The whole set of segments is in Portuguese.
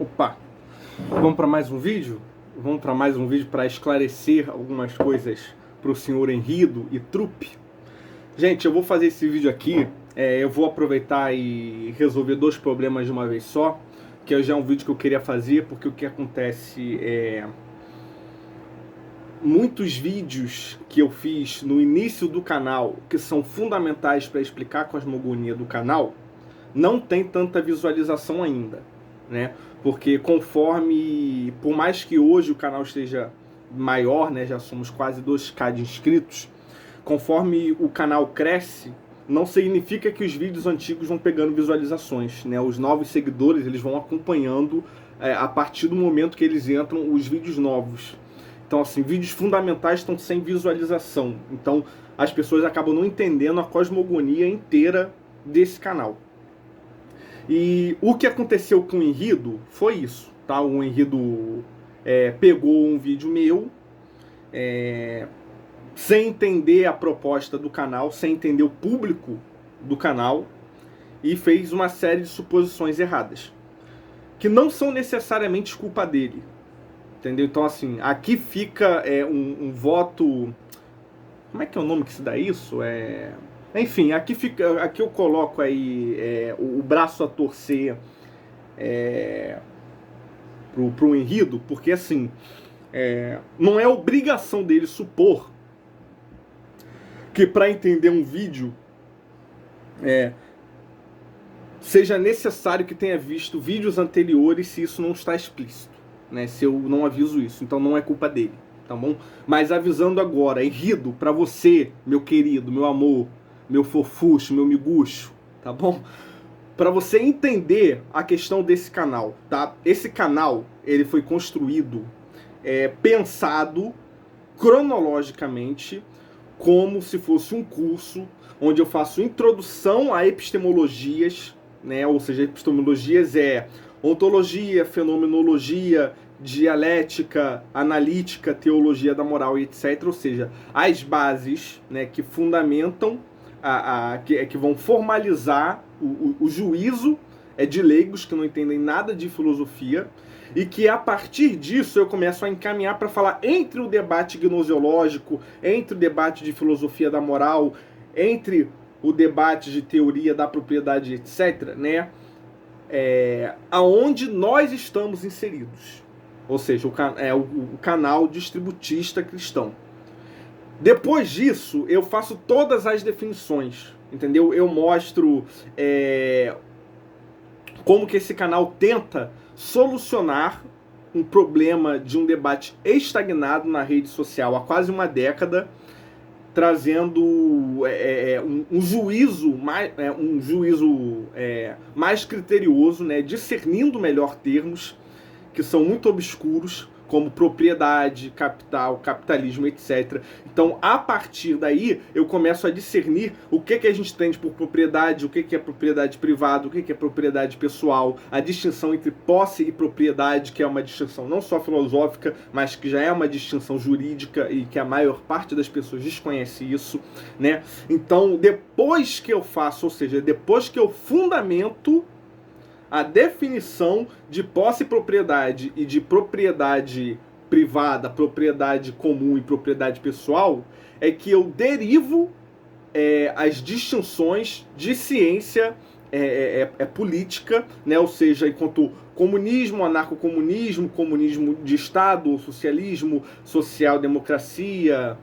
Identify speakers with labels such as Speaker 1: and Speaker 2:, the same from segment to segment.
Speaker 1: Opa, vamos para mais um vídeo? Vamos para mais um vídeo para esclarecer algumas coisas para o senhor Henrido e trupe. Gente, eu vou fazer esse vídeo aqui, eu vou aproveitar e resolver dois problemas de uma vez só, que já é um vídeo que eu queria fazer, porque o que acontece é... Muitos vídeos que eu fiz no início do canal, que são fundamentais para explicar a cosmogonia do canal, não tem tanta visualização ainda, né? Porque conforme, por mais que hoje o canal esteja maior, né, já somos quase 2K de inscritos, conforme o canal cresce, não significa que os vídeos antigos vão pegando visualizações, né? Os novos seguidores, eles vão acompanhando a partir do momento que eles entram os vídeos novos. Então, assim, vídeos fundamentais estão sem visualização. Então, as pessoas acabam não entendendo a cosmogonia inteira desse canal. E o que aconteceu com o Henrido foi isso, tá? O Henrido pegou um vídeo meu, sem entender a proposta do canal, sem entender o público do canal, e fez uma série de suposições erradas, que não são necessariamente culpa dele, entendeu? Então, assim, aqui fica um voto... Como é que é o nome que se dá isso? Enfim, aqui eu coloco aí o braço a torcer pro Henrido, porque assim, não é obrigação dele supor que para entender um vídeo seja necessário que tenha visto vídeos anteriores se isso não está explícito, né? Se eu não aviso isso, então não é culpa dele, tá bom? Mas avisando agora, Henrido, pra você, meu querido, meu amor, meu fofucho, meu miguxo, tá bom? Para você entender a questão desse canal, tá? Esse canal, ele foi construído, pensado cronologicamente como se fosse um curso onde eu faço introdução a epistemologias, né? Ou seja, epistemologias ontologia, fenomenologia, dialética, analítica, teologia da moral e etc. Ou seja, as bases, né, que fundamentam, que vão formalizar o juízo de leigos que não entendem nada de filosofia, e que a partir disso eu começo a encaminhar para falar entre o debate gnoseológico, entre o debate de filosofia da moral, entre o debate de teoria da propriedade, etc., né? Aonde nós estamos inseridos. Ou seja, o canal distributista cristão. Depois disso, eu faço todas as definições, entendeu? Eu mostro como que esse canal tenta solucionar um problema de um debate estagnado na rede social há quase uma década, trazendo um juízo mais criterioso, né, discernindo melhor termos que são muito obscuros, como propriedade, capital, capitalismo, etc. Então, a partir daí, eu começo a discernir o que a gente entende por propriedade, o que é propriedade privada, o que é propriedade pessoal, a distinção entre posse e propriedade, que é uma distinção não só filosófica, mas que já é uma distinção jurídica e que a maior parte das pessoas desconhece isso, né? Então, depois que eu faço, ou seja, depois que eu fundamento a definição de posse e propriedade e de propriedade privada, propriedade comum e propriedade pessoal, é que eu derivo as distinções de ciência política, né? Ou seja, enquanto comunismo, anarcocomunismo, comunismo de Estado, socialismo, social-democracia,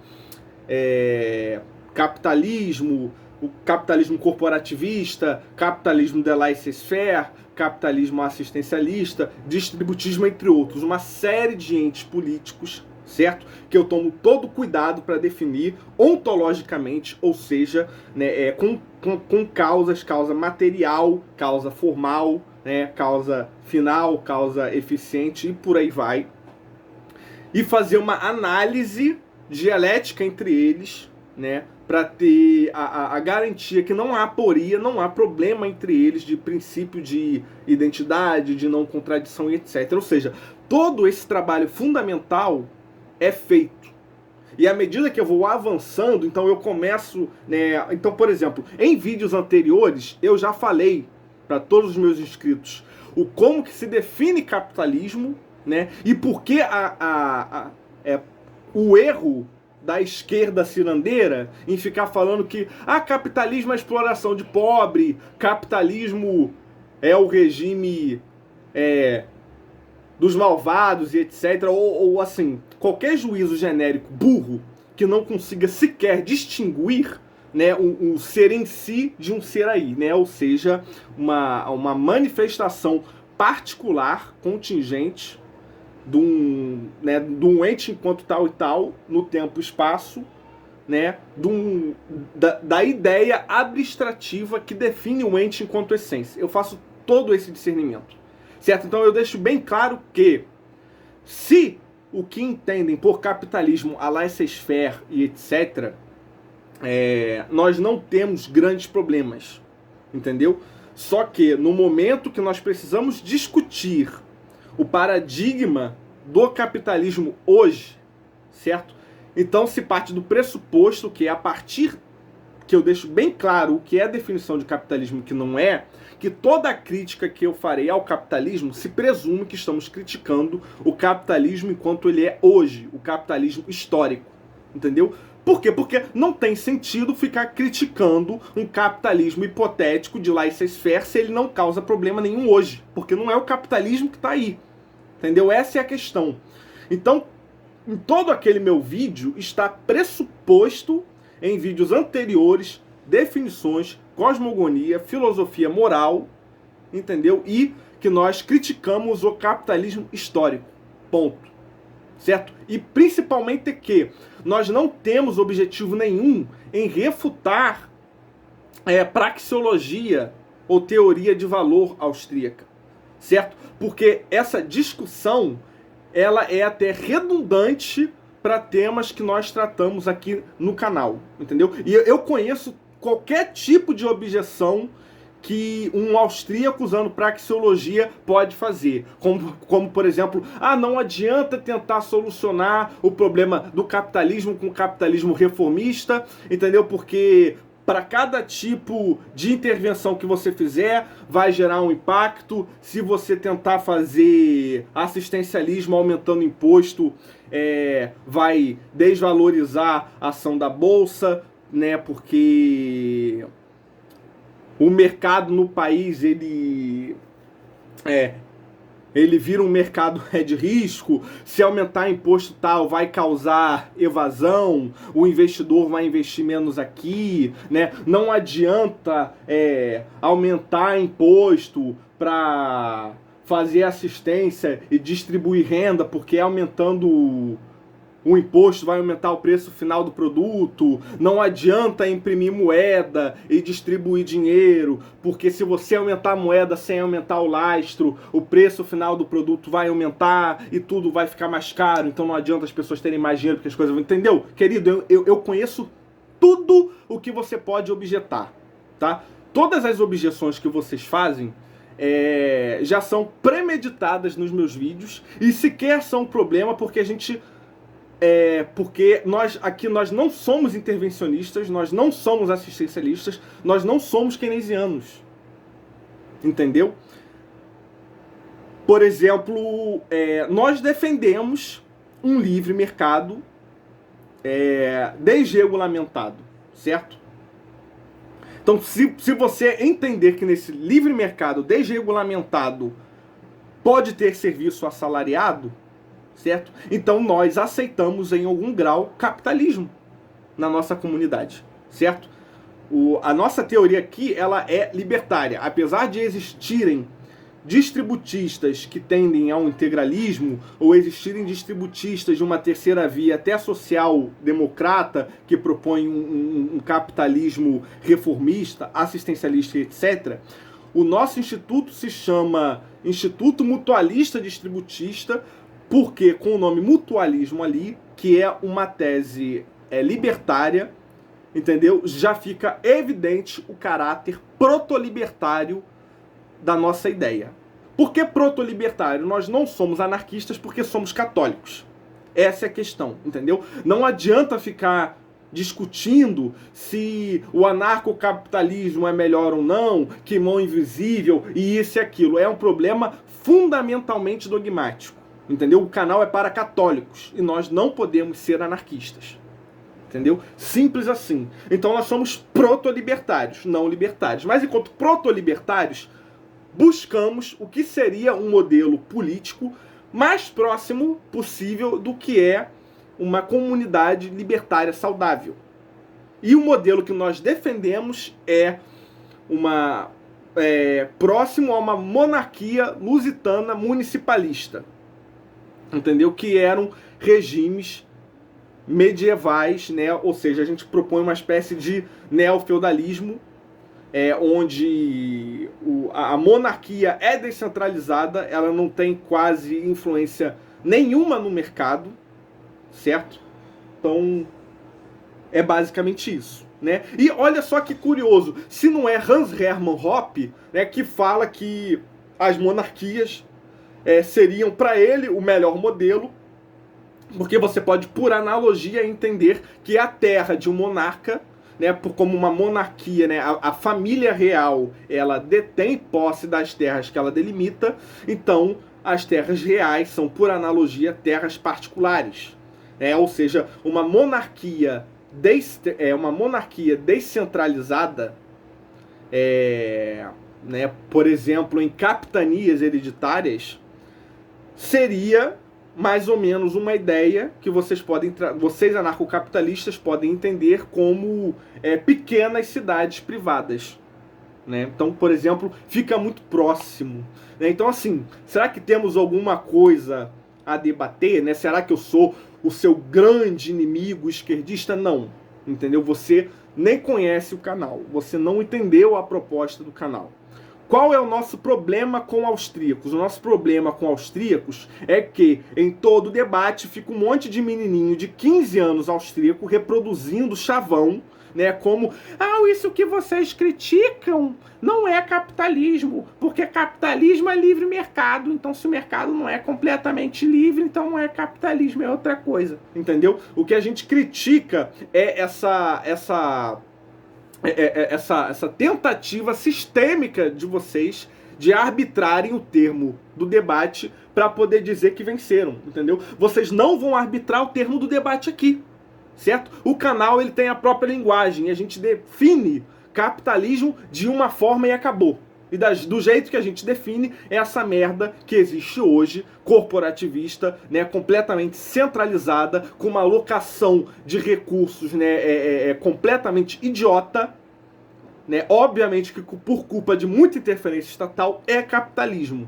Speaker 1: capitalismo, o capitalismo corporativista, capitalismo de laissez-faire, capitalismo assistencialista, distributismo, entre outros. Uma série de entes políticos, certo? Que eu tomo todo cuidado para definir ontologicamente, ou seja, né, com causas, causa material, causa formal, né, causa final, causa eficiente e por aí vai. E fazer uma análise dialética entre eles, né, para ter a garantia que não há aporia, não há problema entre eles de princípio de identidade, de não contradição e etc. Ou seja, todo esse trabalho fundamental é feito. E à medida que eu vou avançando, então eu começo, né, então, por exemplo, em vídeos anteriores eu já falei para todos os meus inscritos o como que se define capitalismo, né? E por que o erro da esquerda cirandeira em ficar falando que capitalismo é exploração de pobre, capitalismo é o regime dos malvados e etc. Ou assim, qualquer juízo genérico burro que não consiga sequer distinguir, né, um ser em si de um ser aí, né? Ou seja, uma manifestação particular, contingente, de um ente enquanto tal e tal, no tempo e espaço, né, da ideia abstrativa que define o ente enquanto essência. Eu faço todo esse discernimento, certo? Então eu deixo bem claro que, se o que entendem por capitalismo, a laissez-faire e etc., nós não temos grandes problemas, entendeu? Só que no momento que nós precisamos discutir o paradigma do capitalismo hoje, certo? Então se parte do pressuposto que, a partir que eu deixo bem claro o que é a definição de capitalismo e o que não é, que toda a crítica que eu farei ao capitalismo se presume que estamos criticando o capitalismo enquanto ele é hoje, o capitalismo histórico, entendeu? Por quê? Porque não tem sentido ficar criticando um capitalismo hipotético de laissez-faire se ele não causa problema nenhum hoje, porque não é o capitalismo que está aí, entendeu? Essa é a questão. Então, em todo aquele meu vídeo está pressuposto, em vídeos anteriores, definições, cosmogonia, filosofia moral, entendeu? E que nós criticamos o capitalismo histórico. Ponto. Certo? E principalmente que nós não temos objetivo nenhum em refutar praxeologia ou teoria de valor austríaca. Certo? Porque essa discussão, ela é até redundante para temas que nós tratamos aqui no canal, entendeu? E eu conheço qualquer tipo de objeção que um austríaco usando praxeologia pode fazer. Como por exemplo, não adianta tentar solucionar o problema do capitalismo com o capitalismo reformista, entendeu? Porque para cada tipo de intervenção que você fizer, vai gerar um impacto. Se você tentar fazer assistencialismo aumentando imposto, vai desvalorizar a ação da bolsa, né? Porque o mercado no país, ele vira um mercado de risco. Se aumentar imposto tal, vai causar evasão, o investidor vai investir menos aqui, né? Não adianta aumentar imposto para fazer assistência e distribuir renda, porque aumentando o imposto vai aumentar o preço final do produto. Não adianta imprimir moeda e distribuir dinheiro, porque se você aumentar a moeda sem aumentar o lastro, o preço final do produto vai aumentar e tudo vai ficar mais caro. Então não adianta as pessoas terem mais dinheiro, porque as coisas vão... Entendeu? Querido, eu conheço tudo o que você pode objetar, tá? Todas as objeções que vocês fazem já são premeditadas nos meus vídeos e sequer são um problema, porque a gente... porque nós não somos intervencionistas, nós não somos assistencialistas, nós não somos keynesianos, entendeu? Por exemplo, nós defendemos um livre mercado desregulamentado, certo? Então, se você entender que nesse livre mercado desregulamentado pode ter serviço assalariado, certo? Então nós aceitamos em algum grau capitalismo na nossa comunidade, certo? A nossa teoria aqui, ela é libertária. Apesar de existirem distributistas que tendem ao integralismo, ou existirem distributistas de uma terceira via até social-democrata, que propõem um capitalismo reformista, assistencialista, etc., o nosso instituto se chama Instituto Mutualista Distributista, porque com o nome mutualismo ali, que é uma tese libertária, entendeu? Já fica evidente o caráter protolibertário da nossa ideia. Por que protolibertário? Nós não somos anarquistas porque somos católicos. Essa é a questão, entendeu? Não adianta ficar discutindo se o anarcocapitalismo é melhor ou não, que mão invisível e isso e aquilo. É um problema fundamentalmente dogmático, entendeu? O canal é para católicos e nós não podemos ser anarquistas, entendeu? Simples assim. Então nós somos proto-libertários, não libertários. Mas enquanto proto-libertários, buscamos o que seria um modelo político mais próximo possível do que é uma comunidade libertária saudável. E o modelo que nós defendemos é próximo a uma monarquia lusitana municipalista, entendeu? Que eram regimes medievais, né? Ou seja, a gente propõe uma espécie de neofeudalismo, onde a monarquia é descentralizada, ela não tem quase influência nenhuma no mercado, certo? Então, é basicamente isso, né? E olha só que curioso, se não é Hans Hermann Hoppe, né, que fala que as monarquias seriam para ele o melhor modelo, porque você pode, por analogia, entender que a terra de um monarca, né, como uma monarquia, né, a família real, ela detém posse das terras que ela delimita, então as terras reais são, por analogia, terras particulares. Ou seja, uma monarquia descentralizada, né, por exemplo, em capitanias hereditárias, seria mais ou menos uma ideia que vocês anarcocapitalistas podem entender como pequenas cidades privadas, né? Então, por exemplo, fica muito próximo, né? Então, assim, será que temos alguma coisa a debater, né? Será que eu sou o seu grande inimigo esquerdista? Não, entendeu? Você nem conhece o canal, você não entendeu a proposta do canal. Qual é o nosso problema com austríacos? O nosso problema com austríacos é que em todo debate fica um monte de menininho de 15 anos austríaco reproduzindo chavão, né, como, isso que vocês criticam não é capitalismo, porque capitalismo é livre mercado, então se o mercado não é completamente livre, então não é capitalismo, é outra coisa, entendeu? O que a gente critica é essa tentativa sistêmica de vocês de arbitrarem o termo do debate para poder dizer que venceram, entendeu? Vocês não vão arbitrar o termo do debate aqui, certo? O canal, ele tem a própria linguagem e a gente define capitalismo de uma forma e acabou. E do jeito que a gente define é essa merda que existe hoje, corporativista, né, completamente centralizada, com uma alocação de recursos, né, completamente idiota, né, obviamente que por culpa de muita interferência estatal é capitalismo,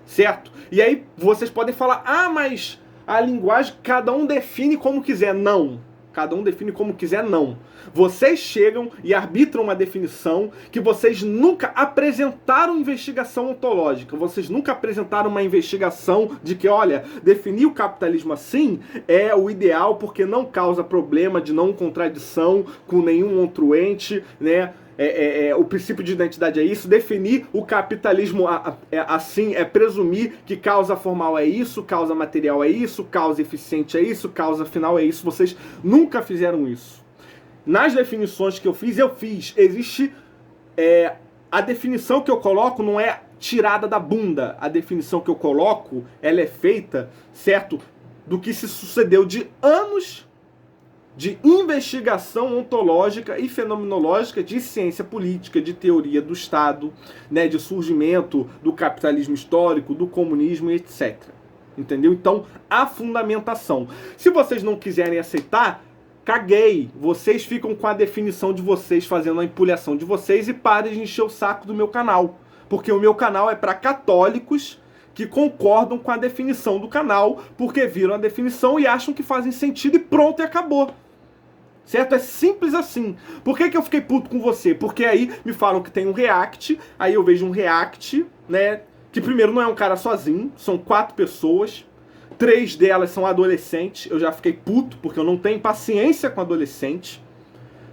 Speaker 1: certo? E aí vocês podem falar, mas a linguagem cada um define como quiser. Não. Cada um define como quiser, não. Vocês chegam e arbitram uma definição que vocês nunca apresentaram investigação ontológica. Vocês nunca apresentaram uma investigação de que, olha, definir o capitalismo assim é o ideal porque não causa problema de não contradição com nenhum outro ente, né? O princípio de identidade é isso, definir o capitalismo assim é presumir que causa formal é isso, causa material é isso, causa eficiente é isso, causa final é isso. Vocês nunca fizeram isso. Nas definições que eu fiz, existe a definição que eu coloco não é tirada da bunda. A definição que eu coloco, ela é feita, certo, do que se sucedeu de anos de investigação ontológica e fenomenológica de ciência política, de teoria do Estado, né, de surgimento do capitalismo histórico, do comunismo, etc. Entendeu? Então, a fundamentação. Se vocês não quiserem aceitar, caguei. Vocês ficam com a definição de vocês, fazendo a empulhação de vocês e parem de encher o saco do meu canal. Porque o meu canal é para católicos que concordam com a definição do canal, porque viram a definição e acham que fazem sentido e pronto, e acabou. Certo? É simples assim. Por que eu fiquei puto com você? Porque aí me falam que tem um react, aí eu vejo um react, né, que primeiro não é um cara sozinho, são 4 pessoas, 3 delas são adolescentes, eu já fiquei puto, porque eu não tenho paciência com adolescente,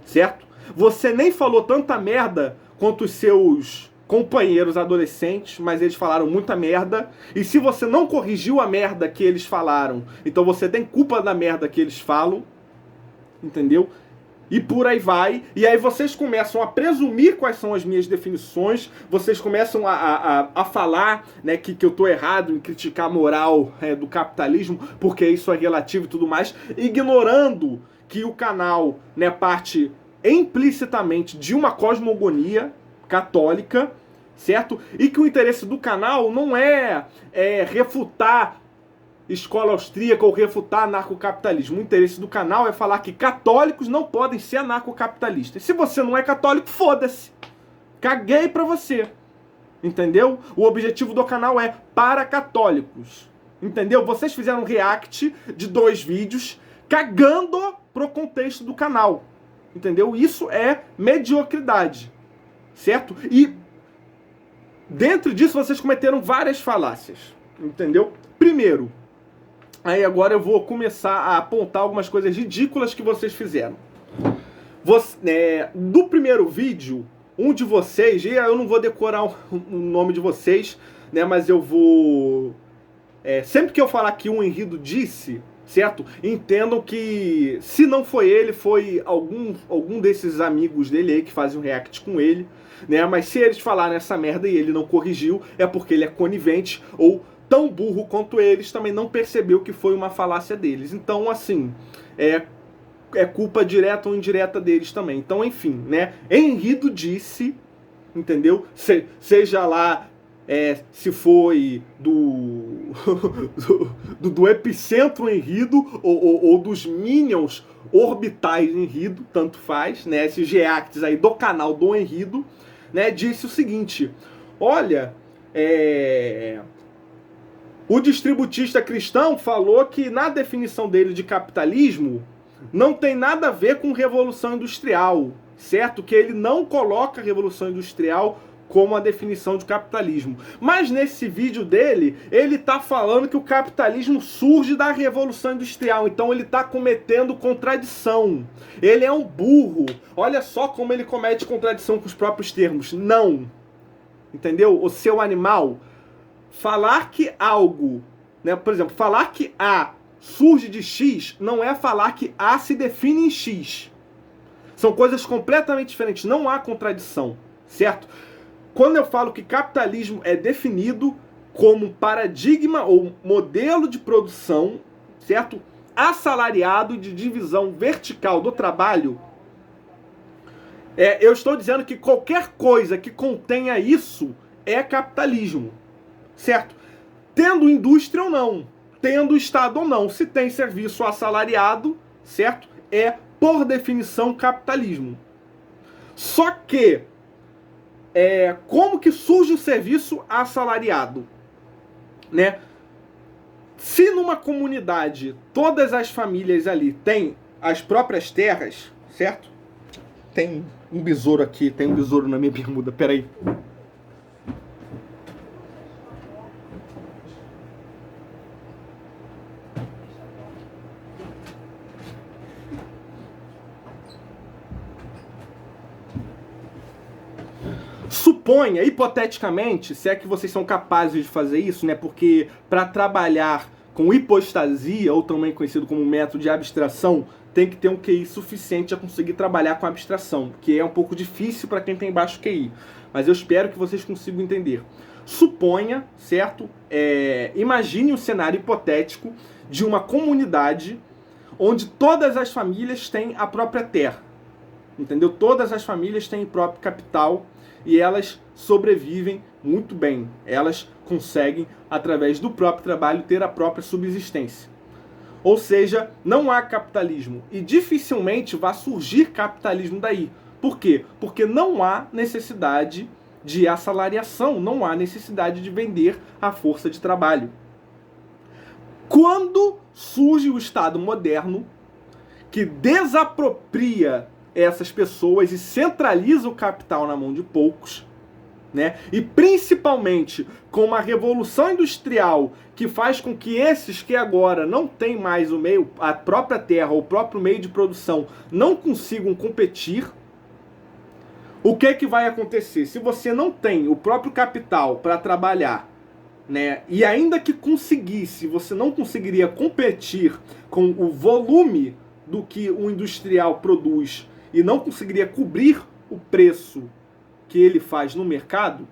Speaker 1: certo? Você nem falou tanta merda quanto os seus companheiros adolescentes, mas eles falaram muita merda, e se você não corrigiu a merda que eles falaram, então você tem culpa da merda que eles falam, entendeu? e por aí vai, e aí vocês começam a presumir quais são as minhas definições, vocês começam a falar, né, que eu tô errado em criticar a moral do capitalismo, porque isso é relativo e tudo mais, ignorando que o canal, né, parte implicitamente de uma cosmogonia católica, certo? E que o interesse do canal não é refutar escola austríaca ou refutar anarcocapitalismo. O interesse do canal é falar que católicos não podem ser anarcocapitalistas. Se você não é católico, foda-se. Caguei pra você. Entendeu? O objetivo do canal é para católicos. Entendeu? Vocês fizeram um react de 2 vídeos cagando pro contexto do canal. Entendeu? Isso é mediocridade. Certo? E dentro disso vocês cometeram várias falácias. Entendeu? Primeiro, aí agora eu vou começar a apontar algumas coisas ridículas que vocês fizeram. Do primeiro vídeo, um de vocês, e eu não vou decorar o nome de vocês, né, mas eu vou... sempre que eu falar que um Henrido disse, certo? Entendam que se não foi ele, foi algum desses amigos dele aí que fazem um react com ele, né? Mas se eles falarem essa merda e ele não corrigiu, é porque ele é conivente ou tão burro quanto eles, também não percebeu que foi uma falácia deles. Então, assim, é culpa direta ou indireta deles também. Então, enfim, né? Henrido disse, entendeu? Seja lá se foi do epicentro Henrido ou dos minions orbitais Henrido, tanto faz, né? Esses reacts aí do canal do Henrido, né? Disse o seguinte: olha, o distributista cristão falou que na definição dele de capitalismo não tem nada a ver com revolução industrial, certo? Que ele não coloca a revolução industrial como a definição de capitalismo. Mas nesse vídeo dele, ele tá falando que o capitalismo surge da revolução industrial, então ele tá cometendo contradição. Ele é um burro. Olha só como ele comete contradição com os próprios termos. Não. Entendeu? O seu animal. Falar que algo, né, por exemplo, falar que A surge de X não é falar que A se define em X. São coisas completamente diferentes, não há contradição, certo? Quando eu falo que capitalismo é definido como um paradigma ou modelo de produção, certo? Assalariado de divisão vertical do trabalho, eu estou dizendo que qualquer coisa que contenha isso é capitalismo. Certo? Tendo indústria ou não, tendo Estado ou não, se tem serviço assalariado, certo? É, por definição, capitalismo. Só que, como que surge o serviço assalariado? Né? Se numa comunidade todas as famílias ali têm as próprias terras, certo? Tem um besouro aqui, tem um besouro na minha bermuda, peraí. Suponha, hipoteticamente, se é que vocês são capazes de fazer isso, né? Porque para trabalhar com hipostasia, ou também conhecido como método de abstração, tem que ter um QI suficiente a conseguir trabalhar com abstração, que é um pouco difícil para quem tem baixo QI. Mas eu espero que vocês consigam entender. Suponha, certo? Imagine um cenário hipotético de uma comunidade onde todas as famílias têm a própria terra. Entendeu? Todas as famílias têm o próprio capital e elas sobrevivem muito bem. Elas conseguem, através do próprio trabalho, ter a própria subsistência. Ou seja, não há capitalismo e dificilmente vai surgir capitalismo daí. Por quê? Porque não há necessidade de assalariação, não há necessidade de vender a força de trabalho. Quando surge o Estado moderno, que desapropria essas pessoas e centraliza o capital na mão de poucos, né? E principalmente com uma revolução industrial que faz com que esses que agora não têm mais o meio, a própria terra, o próprio meio de produção, não consigam competir, o que vai acontecer? Se você não tem o próprio capital para trabalhar, né? E ainda que conseguisse, você não conseguiria competir com o volume do que o industrial produz e não conseguiria cobrir o preço que ele faz no mercado,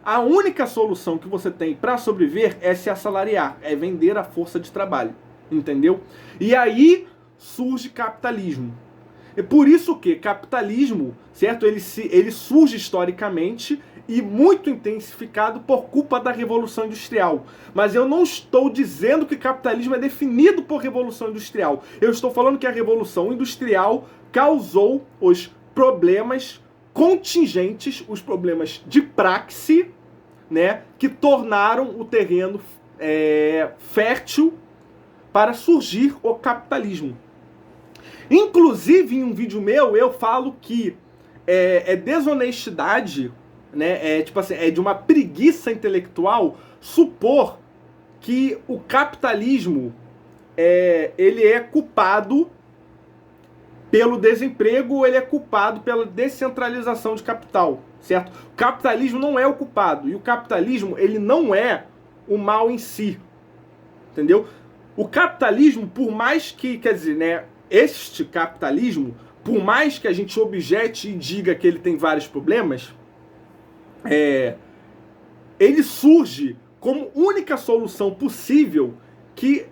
Speaker 1: a única solução que você tem para sobreviver é se assalariar, é vender a força de trabalho, entendeu? E aí surge capitalismo. É por isso que capitalismo, certo? Ele surge historicamente e muito intensificado por culpa da Revolução Industrial. Mas eu não estou dizendo que capitalismo é definido por Revolução Industrial. Eu estou falando que a Revolução Industrial causou os problemas contingentes, os problemas de praxe, né, que tornaram o terreno fértil para surgir o capitalismo. Inclusive, em um vídeo meu, eu falo que é desonestidade, né, tipo assim, é de uma preguiça intelectual supor que o capitalismo ele é culpado pelo desemprego, ele é culpado pela descentralização de capital, certo? O capitalismo não é o culpado, e o capitalismo, ele não é o mal em si, entendeu? O capitalismo, por mais que, quer dizer, né, este capitalismo, por mais que a gente objete e diga que ele tem vários problemas, ele surge como única solução possível que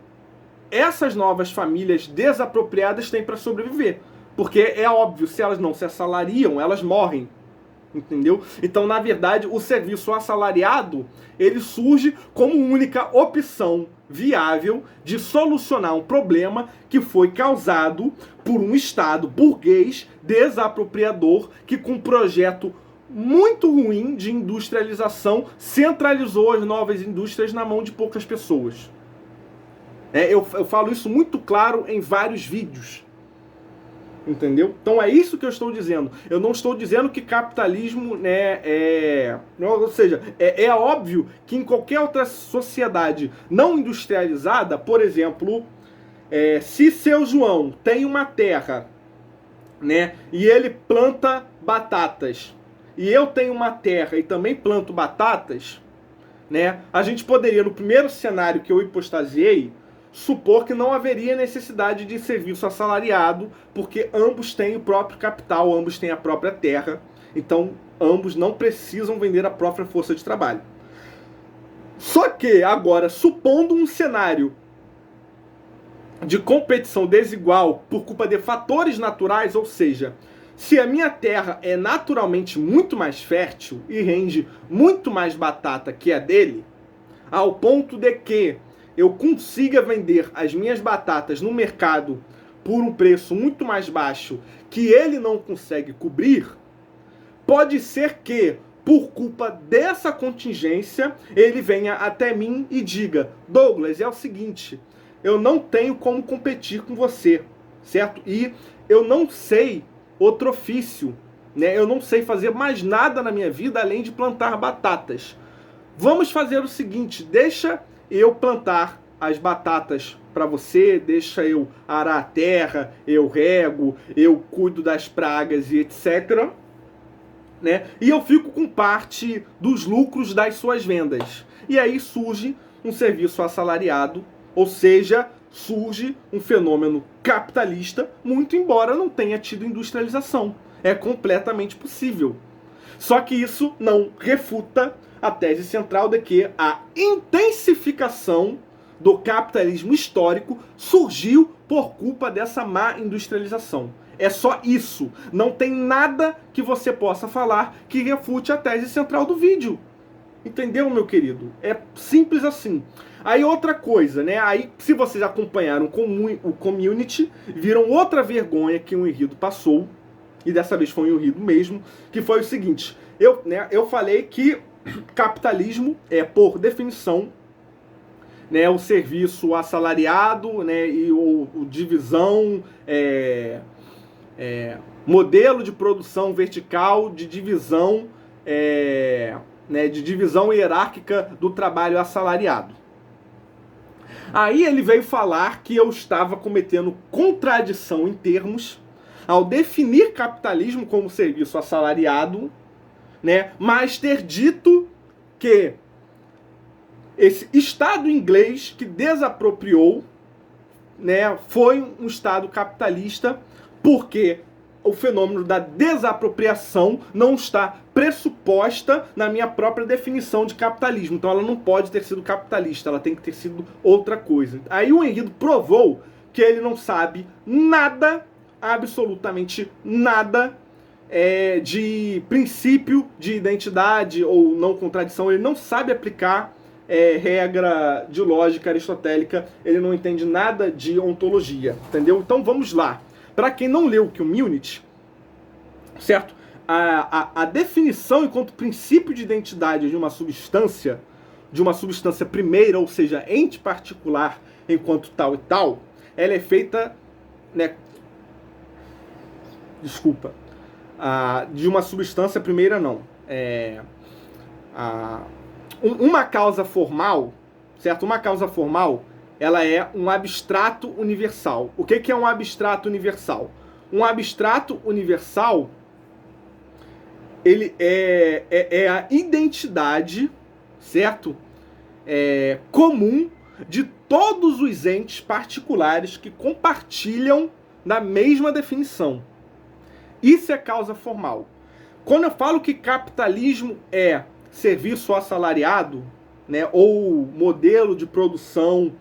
Speaker 1: essas novas famílias desapropriadas têm para sobreviver. Porque é óbvio, se elas não se assalariam, elas morrem. Entendeu? Então, na verdade, o serviço assalariado, ele surge como única opção viável de solucionar um problema que foi causado por um Estado burguês desapropriador que, com um projeto muito ruim de industrialização, centralizou as novas indústrias na mão de poucas pessoas. Eu falo isso muito claro em vários vídeos. Entendeu? Então é isso que eu estou dizendo. Eu não estou dizendo que capitalismo, né, ou seja, é óbvio que em qualquer outra sociedade não industrializada, por exemplo, se seu João tem uma terra, né, e ele planta batatas, e eu tenho uma terra e também planto batatas, né, a gente poderia, no primeiro cenário que eu hipostasiei, supor que não haveria necessidade de serviço assalariado, porque ambos têm o próprio capital, ambos têm a própria terra, então ambos não precisam vender a própria força de trabalho. Só que, agora, supondo um cenário de competição desigual por culpa de fatores naturais, ou seja, se a minha terra é naturalmente muito mais fértil e rende muito mais batata que a dele, ao ponto de que eu consiga vender as minhas batatas no mercado por um preço muito mais baixo que ele não consegue cobrir, pode ser que, por culpa dessa contingência, ele venha até mim e diga: Douglas, é o seguinte, eu não tenho como competir com você, certo? E eu não sei outro ofício, né? Eu não sei fazer mais nada na minha vida além de plantar batatas. Vamos fazer o seguinte, deixa eu plantar as batatas para você, deixa eu arar a terra, eu rego, eu cuido das pragas e etc. Né? E eu fico com parte dos lucros das suas vendas. E aí surge um serviço assalariado, ou seja, surge um fenômeno capitalista, muito embora não tenha tido industrialização. É completamente possível. Só que isso não refuta a tese central de que a intensificação do capitalismo histórico surgiu por culpa dessa má industrialização. É só isso. Não tem nada que você possa falar que refute a tese central do vídeo. Entendeu, meu querido? É simples assim. Aí outra coisa, né? Aí, se vocês acompanharam o Community, viram outra vergonha que o Henrido passou, e dessa vez foi o Henrido mesmo, que foi o seguinte. Eu falei que capitalismo é, por definição, né, o serviço assalariado, né, e o divisão, modelo de produção vertical, de divisão, né, de divisão hierárquica do trabalho assalariado. Aí ele veio falar que eu estava cometendo contradição em termos ao definir capitalismo como serviço assalariado, né, mas ter dito que esse Estado inglês que desapropriou, né, foi um Estado capitalista, porque o fenômeno da desapropriação não está pressuposta na minha própria definição de capitalismo. Então ela não pode ter sido capitalista, ela tem que ter sido outra coisa. Aí o Henrido provou que ele não sabe nada, absolutamente nada, de princípio de identidade ou não contradição. Ele não sabe aplicar regra de lógica aristotélica, ele não entende nada de ontologia, entendeu? Então vamos lá. Para quem não leu o Munich, certo? A definição enquanto princípio de identidade de uma substância primeira, ou seja, ente particular enquanto tal e tal, ela é feita, né, de uma substância primeira não. Uma causa formal, certo? Uma causa formal, ela é um abstrato universal. O que é um abstrato universal? Um abstrato universal, ele é a identidade, certo? Comum de todos os entes particulares que compartilham da mesma definição. Isso é causa formal. Quando eu falo que capitalismo é serviço assalariado, né, ou modelo de produção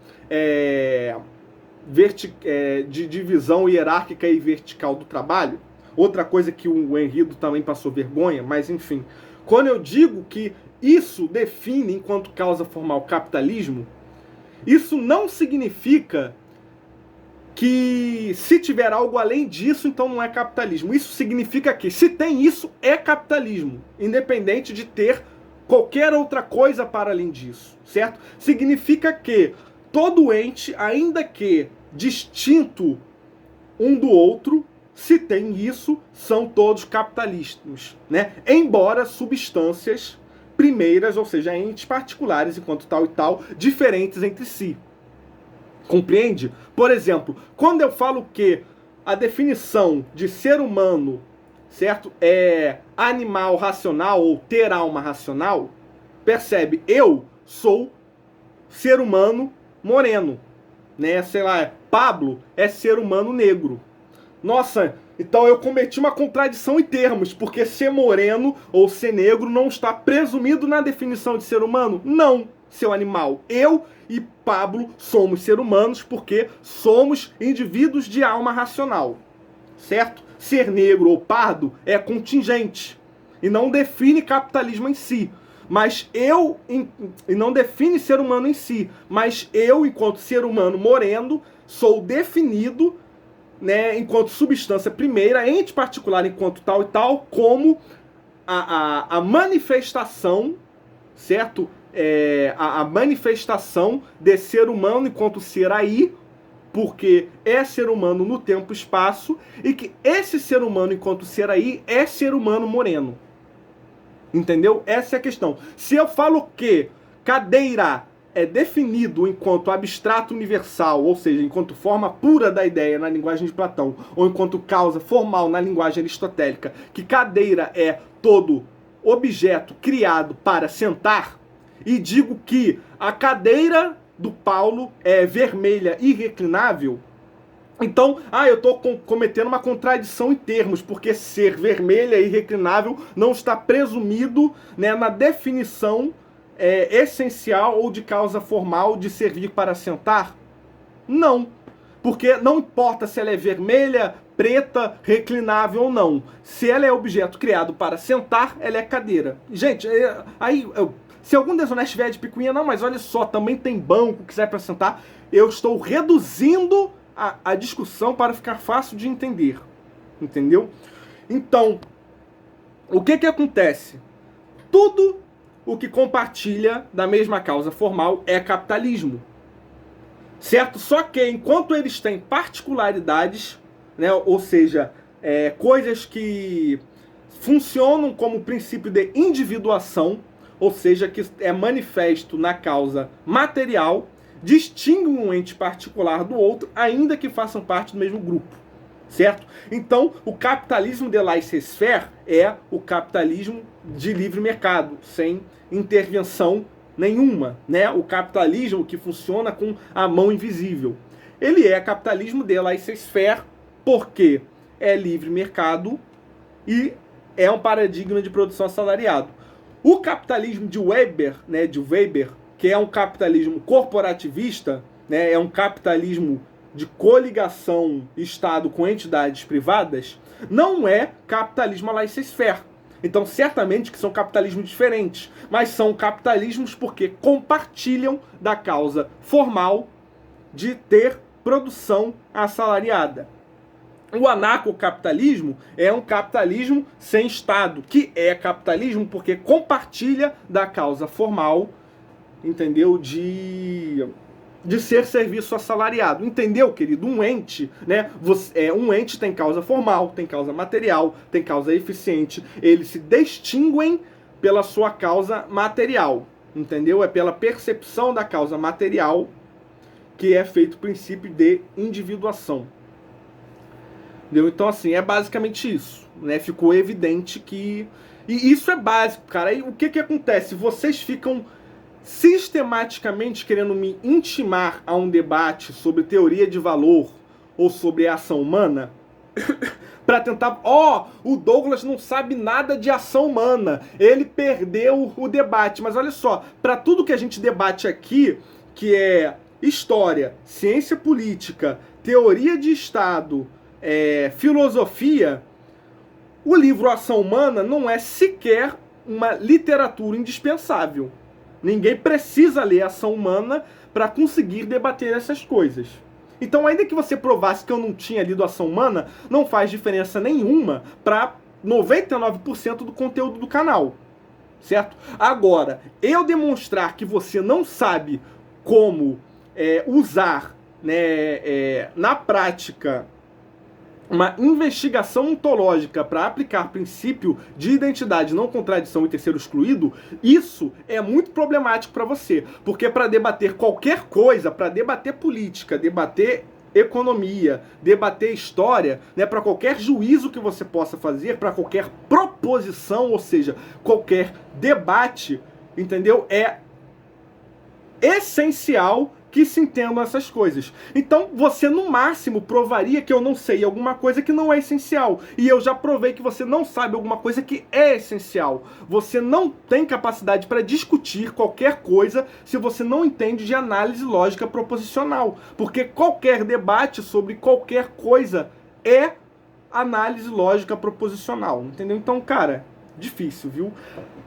Speaker 1: de divisão hierárquica e vertical do trabalho, outra coisa que o Henrido também passou vergonha, mas enfim, quando eu digo que isso define enquanto causa formal capitalismo, isso não significa que se tiver algo além disso, então não é capitalismo. Isso significa que se tem isso, é capitalismo, independente de ter qualquer outra coisa para além disso, certo? Significa que todo ente, ainda que distinto um do outro, se tem isso, são todos capitalistas, né? Embora substâncias primeiras, ou seja, entes particulares enquanto tal e tal, diferentes entre si. Compreende? Por exemplo, quando eu falo que a definição de ser humano, certo, é animal racional ou ter alma racional, percebe? Eu sou ser humano moreno, né? Sei lá, Pablo é ser humano negro. Nossa, então eu cometi uma contradição em termos, porque ser moreno ou ser negro não está presumido na definição de ser humano? Não, seu animal. Eu e Pablo somos seres humanos porque somos indivíduos de alma racional, certo? Ser negro ou pardo é contingente e não define capitalismo em si. Mas e não define ser humano em si. Mas eu, enquanto ser humano moreno, sou definido, né, enquanto substância primeira, ente particular enquanto tal e tal, como a manifestação, certo? A manifestação de ser humano enquanto ser aí, porque é ser humano no tempo e espaço, e que esse ser humano enquanto ser aí é ser humano moreno. Entendeu? Essa é a questão. Se eu falo que cadeira é definido enquanto abstrato universal, ou seja, enquanto forma pura da ideia na linguagem de Platão, ou enquanto causa formal na linguagem aristotélica, que cadeira é todo objeto criado para sentar, e digo que a cadeira do Paulo é vermelha e reclinável, então, eu estou cometendo uma contradição em termos, porque ser vermelha e reclinável não está presumido, né, na definição essencial ou de causa formal de servir para sentar? Não, porque não importa se ela é vermelha, preta, reclinável ou não. Se ela é objeto criado para sentar, ela é cadeira. Gente, se algum desonesto estiver de picuinha, não, mas olha só, também tem banco que serve para sentar. Eu estou reduzindo a discussão para ficar fácil de entender. Entendeu? Então, o que acontece? Tudo o que compartilha da mesma causa formal é capitalismo. Certo? Só que enquanto eles têm particularidades, né, ou seja, coisas que funcionam como princípio de individuação, ou seja, que é manifesto na causa material, distingue um ente particular do outro, ainda que façam parte do mesmo grupo, certo? Então, o capitalismo de laissez-faire é o capitalismo de livre mercado, sem intervenção nenhuma, né? O capitalismo que funciona com a mão invisível. Ele é capitalismo de laissez-faire porque é livre mercado e é um paradigma de produção assalariado. O capitalismo de Weber, né, que é um capitalismo corporativista, né, é um capitalismo de coligação Estado com entidades privadas, não é capitalismo à laissez-faire. Então, certamente que são capitalismos diferentes, mas são capitalismos porque compartilham da causa formal de ter produção assalariada. O anarcocapitalismo é um capitalismo sem Estado, que é capitalismo porque compartilha da causa formal, entendeu? De ser serviço assalariado. Entendeu, querido? Um ente, né? Um ente tem causa formal, tem causa material, tem causa eficiente. Eles se distinguem pela sua causa material, entendeu? É pela percepção da causa material que é feito o princípio de individuação. Entendeu? Então, assim, é basicamente isso, né? Ficou evidente que... E isso é básico, cara. E o que acontece? Vocês ficam sistematicamente querendo me intimar a um debate sobre teoria de valor ou sobre ação humana para tentar... o Douglas não sabe nada de ação humana. Ele perdeu o debate. Mas olha só, para tudo que a gente debate aqui, que é história, ciência política, teoria de Estado, filosofia, o livro Ação Humana não é sequer uma literatura indispensável. Ninguém precisa ler Ação Humana para conseguir debater essas coisas. Então, ainda que você provasse que eu não tinha lido Ação Humana, não faz diferença nenhuma para 99% do conteúdo do canal. Certo? Agora, eu demonstrar que você não sabe como usar, né, na prática uma investigação ontológica para aplicar princípio de identidade, não contradição e terceiro excluído, isso é muito problemático para você. Porque para debater qualquer coisa, para debater política, debater economia, debater história, né, para qualquer juízo que você possa fazer, para qualquer proposição, ou seja, qualquer debate, entendeu? É essencial que se entendam essas coisas. Então, você no máximo provaria que eu não sei alguma coisa que não é essencial. E eu já provei que você não sabe alguma coisa que é essencial. Você não tem capacidade para discutir qualquer coisa se você não entende de análise lógica proposicional. Porque qualquer debate sobre qualquer coisa é análise lógica proposicional. Entendeu? Então, cara, difícil, viu?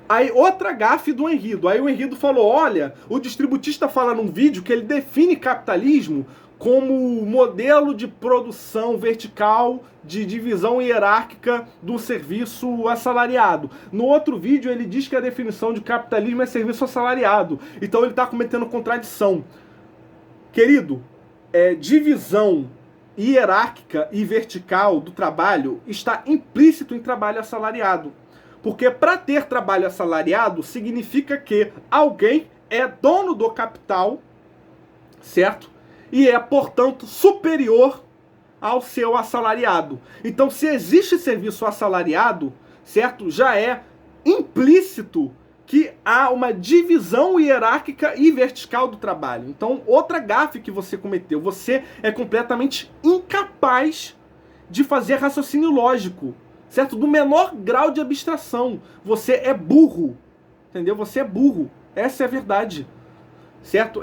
Speaker 1: Aí, outra gafe do Henrido. Aí o Henrido falou, olha, o distributista fala num vídeo que ele define capitalismo como modelo de produção vertical de divisão hierárquica do serviço assalariado. No outro vídeo ele diz que a definição de capitalismo é serviço assalariado. Então ele está cometendo contradição. Querido, divisão hierárquica e vertical do trabalho está implícito em trabalho assalariado. Porque para ter trabalho assalariado significa que alguém é dono do capital, certo? E é, portanto, superior ao seu assalariado. Então, se existe serviço assalariado, certo? Já é implícito que há uma divisão hierárquica e vertical do trabalho. Então, outra gafe que você cometeu, você é completamente incapaz de fazer raciocínio lógico. Certo? Do menor grau de abstração. Você é burro. Entendeu? Você é burro. Essa é a verdade. Certo?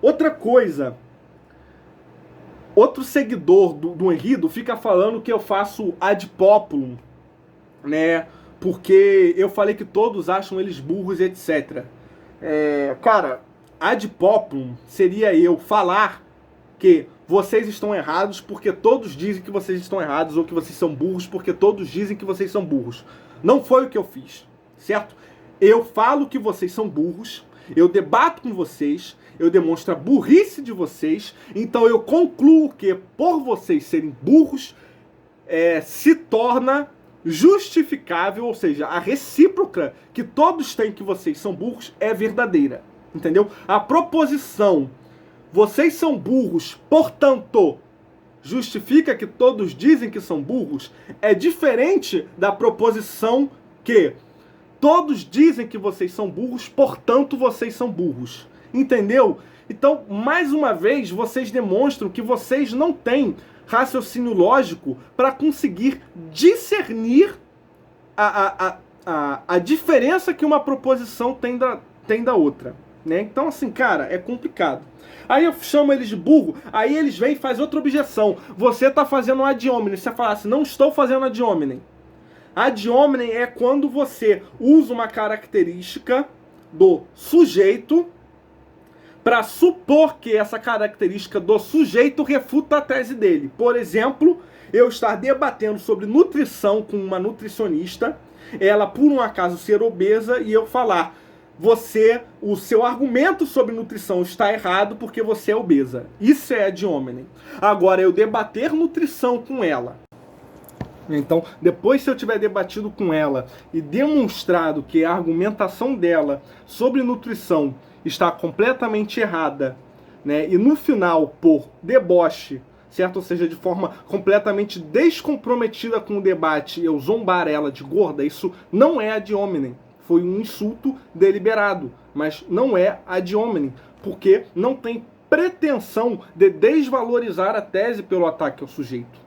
Speaker 1: Outra coisa. Outro seguidor do Henrido fica falando que eu faço ad populum, né? Porque eu falei que todos acham eles burros, etc. Cara, ad populum seria eu falar que vocês estão errados porque todos dizem que vocês estão errados, ou que vocês são burros porque todos dizem que vocês são burros. Não foi o que eu fiz, certo? Eu falo que vocês são burros, eu debato com vocês, eu demonstro a burrice de vocês, então eu concluo que por vocês serem burros, se torna justificável, ou seja, a recíproca que todos têm que vocês são burros é verdadeira, entendeu? A proposição vocês são burros, portanto, justifica que todos dizem que são burros, é diferente da proposição que todos dizem que vocês são burros, portanto, vocês são burros. Entendeu? Então, mais uma vez, vocês demonstram que vocês não têm raciocínio lógico para conseguir discernir a diferença que uma proposição tem da outra, né? Então, assim, cara, é complicado. Aí eu chamo eles de burro, aí eles vêm e fazem outra objeção. Você tá fazendo ad hominem. Você fala assim, não estou fazendo ad hominem. Ad hominem é quando você usa uma característica do sujeito para supor que essa característica do sujeito refuta a tese dele. Por exemplo, eu estar debatendo sobre nutrição com uma nutricionista, ela por um acaso ser obesa e eu falar, o seu argumento sobre nutrição está errado porque você é obesa. Isso é ad hominem. Agora, eu debater nutrição com ela. Então, depois se eu tiver debatido com ela e demonstrado que a argumentação dela sobre nutrição está completamente errada, né? E no final, por deboche, certo? Ou seja, de forma completamente descomprometida com o debate, eu zombar ela de gorda, isso não é ad hominem. Foi um insulto deliberado, mas não é ad hominem, porque não tem pretensão de desvalorizar a tese pelo ataque ao sujeito.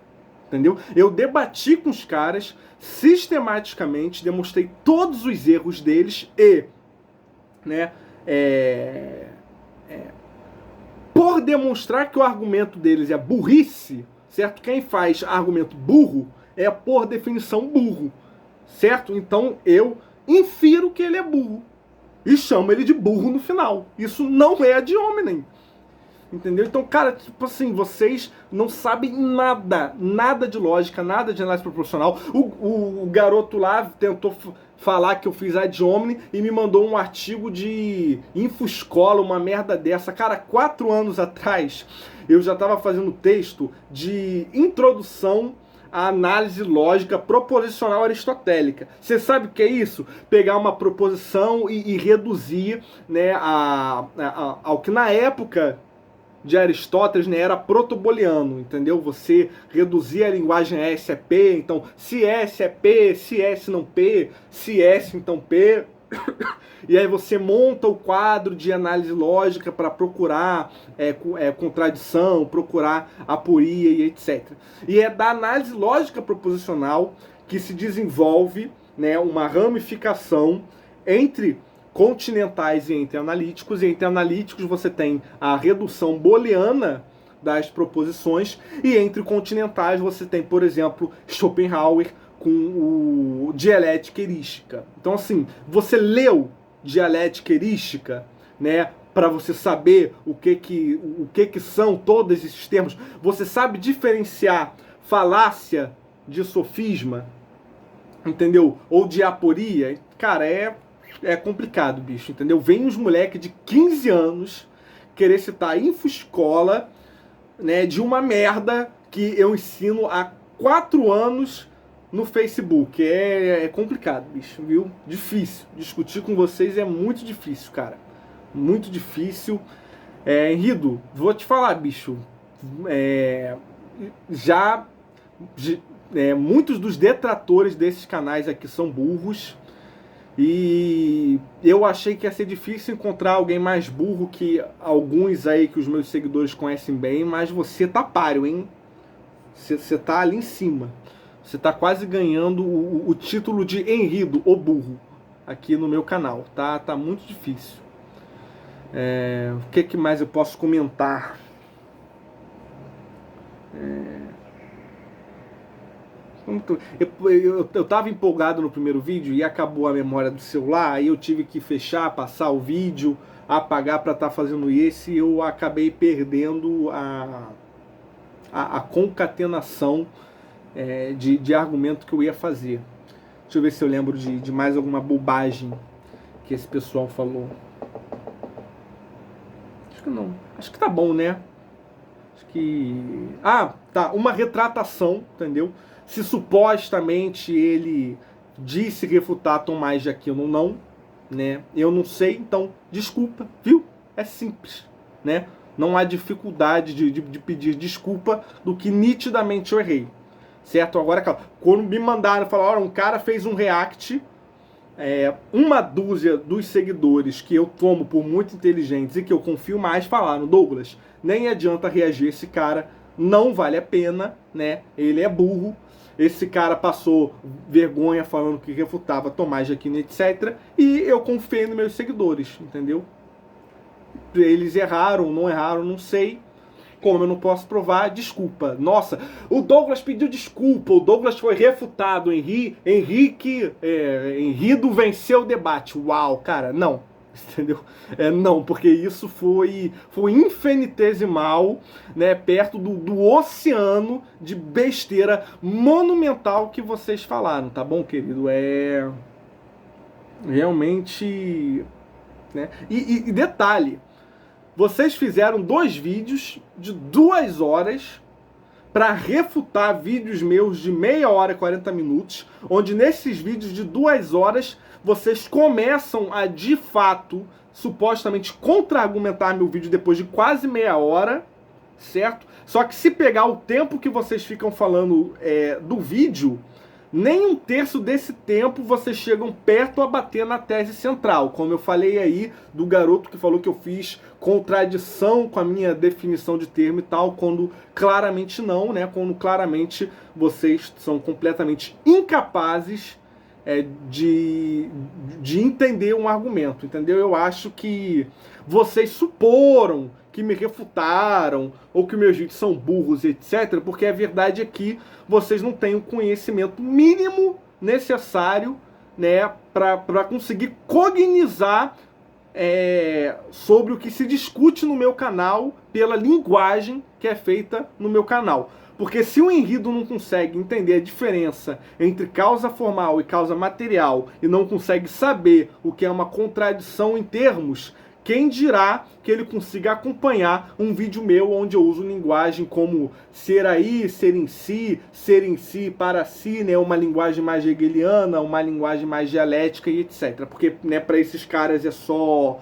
Speaker 1: Entendeu? Eu debati com os caras sistematicamente, demonstrei todos os erros deles e, né, por demonstrar que o argumento deles é burrice, certo? Quem faz argumento burro é, por definição, burro, certo? Então eu infiro que ele é burro e chamo ele de burro no final. Isso não é ad hominem. Entendeu? Então, cara, tipo assim, vocês não sabem nada de lógica, nada de análise proporcional. O garoto lá tentou falar que eu fiz ad hominem e me mandou um artigo de Infoscola, uma merda dessa. Cara, 4 anos atrás, eu já estava fazendo texto de introdução à análise lógica proposicional aristotélica. Você sabe o que é isso? Pegar uma proposição e reduzir, né, ao que na época de Aristóteles, né, era protoboliano, entendeu? Você reduzia a linguagem S é P, então se S é P, se S não P, se S então P. E aí você monta o quadro de análise lógica para procurar contradição, procurar aporia e etc. E é da análise lógica proposicional que se desenvolve, né, uma ramificação entre continentais e entre analíticos. E entre analíticos você tem a redução booleana das proposições, e entre continentais você tem, por exemplo, Schopenhauer com o dialética erística. Então, assim, você leu dialética erística, né, para você saber o que são todos esses termos. Você sabe diferenciar falácia de sofisma, entendeu? Ou de aporia. Cara, é complicado, bicho, entendeu? Vem uns moleques de 15 anos querer citar Infoscola, né, de uma merda que eu ensino há 4 anos no Facebook. É complicado, bicho, viu? Difícil. Discutir com vocês é muito difícil, cara. Muito difícil. Henrido, vou te falar, bicho. Muitos dos detratores desses canais aqui são burros. E eu achei que ia ser difícil encontrar alguém mais burro que alguns aí que os meus seguidores conhecem bem, mas você tá páreo, hein? Você tá ali em cima. Você tá quase ganhando o título de Henrido, o burro, aqui no meu canal. Tá muito difícil. O que mais eu posso comentar? Eu tava empolgado no primeiro vídeo e acabou a memória do celular, aí eu tive que fechar, passar o vídeo, apagar para estar fazendo esse, e eu acabei perdendo a concatenação de argumento que eu ia fazer. Deixa eu ver se eu lembro de mais alguma bobagem que esse pessoal falou. Acho que não. Acho que tá bom, né? Acho que... tá. Uma retratação, entendeu? Se supostamente ele disse refutar Tomás de Aquino, não, né? Eu não sei, então desculpa, viu? É simples, né? Não há dificuldade de pedir desculpa do que nitidamente eu errei, certo? Agora, quando me mandaram falar, um cara fez um react, uma dúzia dos seguidores que eu tomo por muito inteligentes e que eu confio mais falaram, Douglas, nem adianta reagir esse cara, não vale a pena, né? Ele é burro. Esse cara passou vergonha falando que refutava Tomás de Aquino, etc. E eu confiei nos meus seguidores, entendeu? Eles erraram, não erraram, não sei. Como eu não posso provar, desculpa. Nossa, o Douglas pediu desculpa, o Douglas foi refutado, Henrique venceu o debate. Uau, cara, não. Entendeu? Não, porque isso foi infinitesimal, né, perto do oceano de besteira monumental que vocês falaram, tá bom, querido? Realmente, né? E detalhe, vocês fizeram 2 vídeos de 2 horas para refutar vídeos meus de meia hora e 40 minutos, onde nesses vídeos de 2 horas vocês começam a, de fato, supostamente contra-argumentar meu vídeo depois de quase meia hora, certo? Só que se pegar o tempo que vocês ficam falando do vídeo, nem 1/3 desse tempo vocês chegam perto a bater na tese central. Como eu falei aí do garoto que falou que eu fiz contradição com a minha definição de termo e tal, quando claramente não, né? Quando claramente vocês são completamente incapazes de entender um argumento, entendeu? Eu acho que vocês suporam que me refutaram ou que meus vídeos são burros, etc., porque a verdade é que vocês não têm o conhecimento mínimo necessário, né, para conseguir cognizar sobre o que se discute no meu canal pela linguagem que é feita no meu canal. Porque se o Henrido não consegue entender a diferença entre causa formal e causa material e não consegue saber o que é uma contradição em termos, quem dirá que ele consiga acompanhar um vídeo meu onde eu uso linguagem como ser aí, ser em si, para si, né, uma linguagem mais hegeliana, uma linguagem mais dialética e etc. Porque, né, para esses caras é só...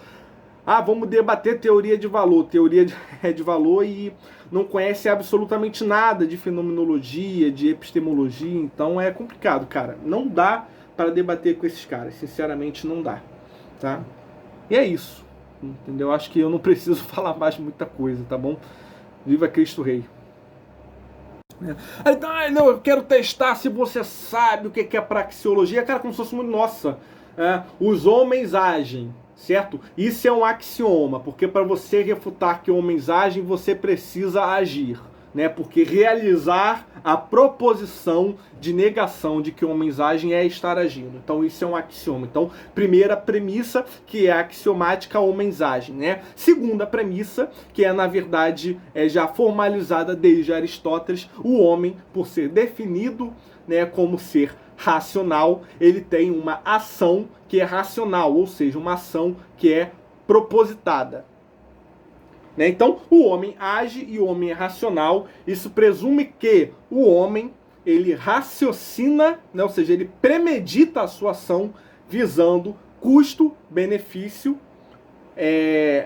Speaker 1: vamos debater teoria de valor. Teoria de valor e não conhece absolutamente nada de fenomenologia, de epistemologia. Então é complicado, cara. Não dá para debater com esses caras. Sinceramente, não dá. Tá? E é isso. Entendeu? Acho que eu não preciso falar mais muita coisa, tá bom? Viva Cristo Rei. Não, eu quero testar se você sabe o que é praxeologia. Cara, como se fosse muito... Nossa, os homens agem, certo? Isso é um axioma, porque para você refutar que homens agem, você precisa agir, né? Porque realizar a proposição de negação de que homens agem é estar agindo. Então isso é um axioma. Então, primeira premissa, que é axiomática, homens agem, né? Segunda premissa, que é na verdade já formalizada desde Aristóteles, o homem, por ser definido, né, como ser racional, ele tem uma ação que é racional, ou seja, uma ação que é propositada. Né? Então, o homem age e o homem é racional. Isso presume que o homem, ele raciocina, né? Ou seja, ele premedita a sua ação visando custo-benefício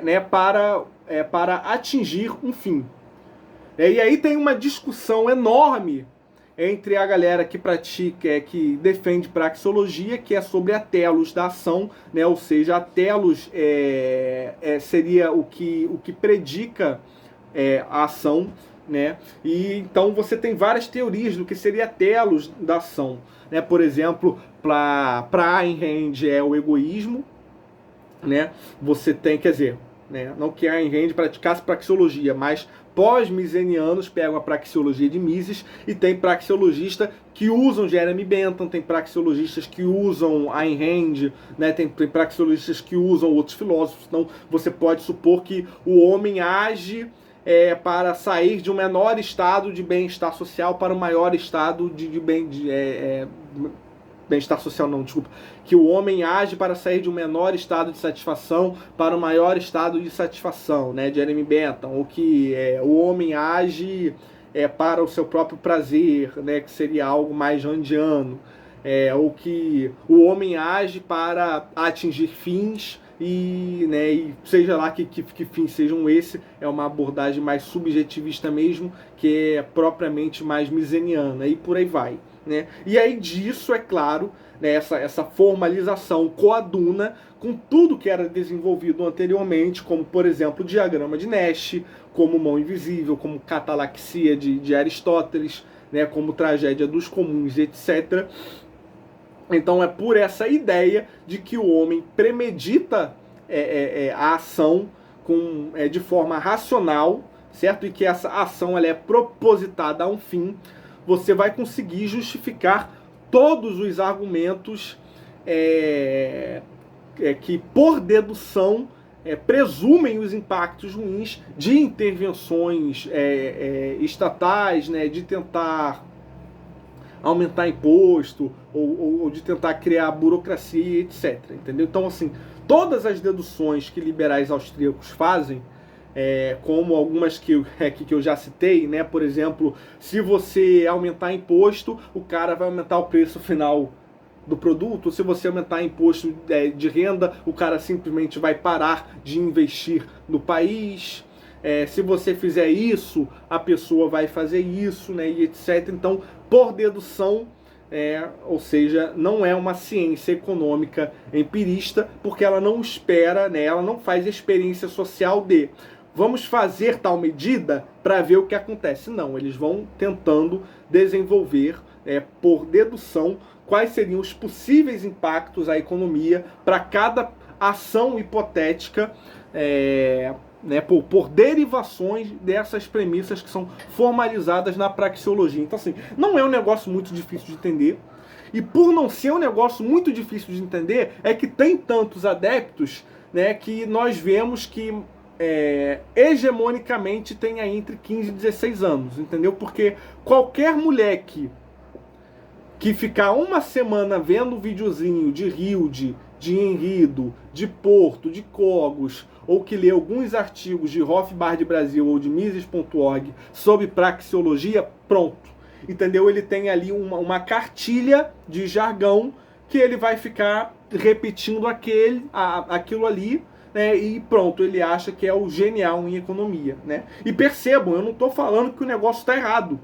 Speaker 1: né? para atingir um fim. E aí tem uma discussão enorme entre a galera que pratica, que defende praxeologia, que é sobre a telos da ação, né? Ou seja, a telos seria o que predica a ação, né? E então você tem várias teorias do que seria a telos da ação, né? Por exemplo, para Ayn Rand é o egoísmo, né? Você tem, quer dizer, né? Não que Ayn Rand praticasse praxeologia, mas pós-misenianos pegam a praxeologia de Mises e tem praxeologistas que usam Jeremy Bentham, tem praxeologistas que usam Ayn Rand, né? Tem praxeologistas que usam outros filósofos. Então você pode supor que o homem age para sair de um menor estado de bem-estar social para um maior estado de bem-estar social não, desculpa, que o homem age para sair de um menor estado de satisfação para um maior estado de satisfação, né, Jeremy Bentham, ou que o homem age para o seu próprio prazer, né, que seria algo mais randiano, ou que o homem age para atingir fins né, e seja lá que fins sejam esse, é uma abordagem mais subjetivista mesmo, que é propriamente mais miseniana, e por aí vai. né? E aí disso, é claro, né, essa formalização coaduna com tudo que era desenvolvido anteriormente, como, por exemplo, o diagrama de Nash, como mão invisível, como catalaxia de Aristóteles, né, como tragédia dos comuns, etc. Então é por essa ideia de que o homem premedita a ação de forma racional, certo? E que essa ação ela é propositada a um fim, você vai conseguir justificar todos os argumentos que, por dedução, presumem os impactos ruins de intervenções estatais, né, de tentar aumentar imposto ou de tentar criar burocracia, etc. Entendeu? Então, assim, todas as deduções que liberais austríacos fazem, como algumas que eu já citei, né? Por exemplo, se você aumentar imposto, o cara vai aumentar o preço final do produto. Se você aumentar imposto de renda, o cara simplesmente vai parar de investir no país. Se você fizer isso, a pessoa vai fazer isso, né, e etc. Então, por dedução, ou seja, não é uma ciência econômica empirista, porque ela não espera, né, ela não faz experiência social de vamos fazer tal medida para ver o que acontece. Não, eles vão tentando desenvolver, por dedução, quais seriam os possíveis impactos à economia para cada ação hipotética, né, por derivações dessas premissas que são formalizadas na praxeologia. Então, assim, não é um negócio muito difícil de entender. E por não ser um negócio muito difícil de entender, é que tem tantos adeptos, né, que nós vemos que hegemonicamente tem aí entre 15 e 16 anos, entendeu? Porque qualquer moleque que ficar uma semana vendo videozinho de Hilde, de Henrido, de Porto, de Cogos, ou que lê alguns artigos de Rothbard Brasil ou de Mises.org sobre praxeologia, pronto. Entendeu? Ele tem ali uma cartilha de jargão que ele vai ficar repetindo aquilo ali, né, e pronto, ele acha que é o genial em economia, né? E percebam, eu não estou falando que o negócio está errado,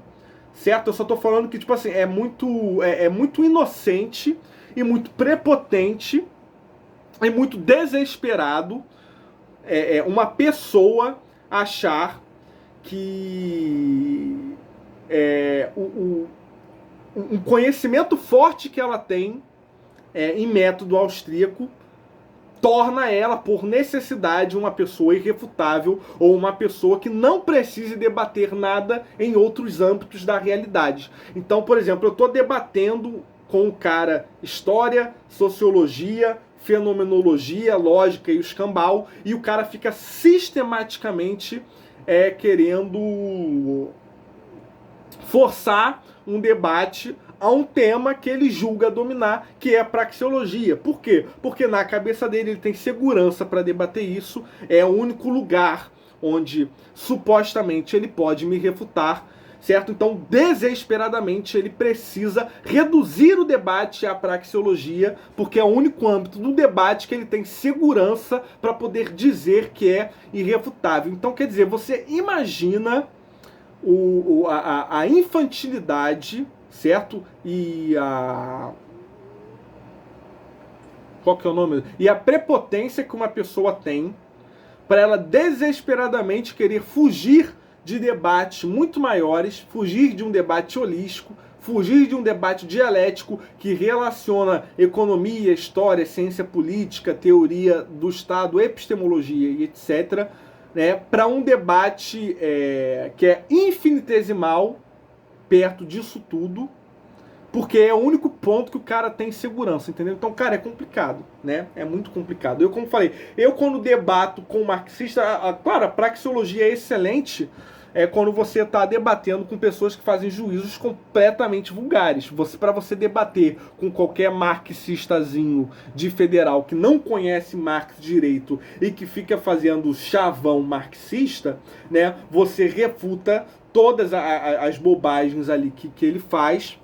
Speaker 1: certo? Eu só estou falando que, tipo assim, é muito inocente e muito prepotente e muito desesperado uma pessoa achar que um conhecimento forte que ela tem em método austríaco torna ela, por necessidade, uma pessoa irrefutável ou uma pessoa que não precise debater nada em outros âmbitos da realidade. Então, por exemplo, eu estou debatendo com o cara história, sociologia, fenomenologia, lógica e o escambau, e o cara fica sistematicamente querendo forçar um debate a um tema que ele julga dominar, que é a praxeologia. Por quê? Porque na cabeça dele ele tem segurança para debater isso, é o único lugar onde supostamente ele pode me refutar, certo? Então, desesperadamente, ele precisa reduzir o debate à praxeologia, porque é o único âmbito do debate que ele tem segurança para poder dizer que é irrefutável. Então, quer dizer, você imagina a infantilidade, certo? E qual que é o nome? E a prepotência que uma pessoa tem para ela desesperadamente querer fugir de debates muito maiores, fugir de um debate holístico, fugir de um debate dialético que relaciona economia, história, ciência política, teoria do Estado, epistemologia e etc., né, para um debate que é infinitesimal perto disso tudo, porque é o único ponto que o cara tem segurança, entendeu? Então, cara, é complicado, né? É muito complicado. Eu, como falei, quando debato com um marxista, claro, a praxeologia é excelente quando você está debatendo com pessoas que fazem juízos completamente vulgares. Para você debater com qualquer marxistazinho de federal que não conhece Marx direito e que fica fazendo chavão marxista, né? Você refuta todas as bobagens ali que ele faz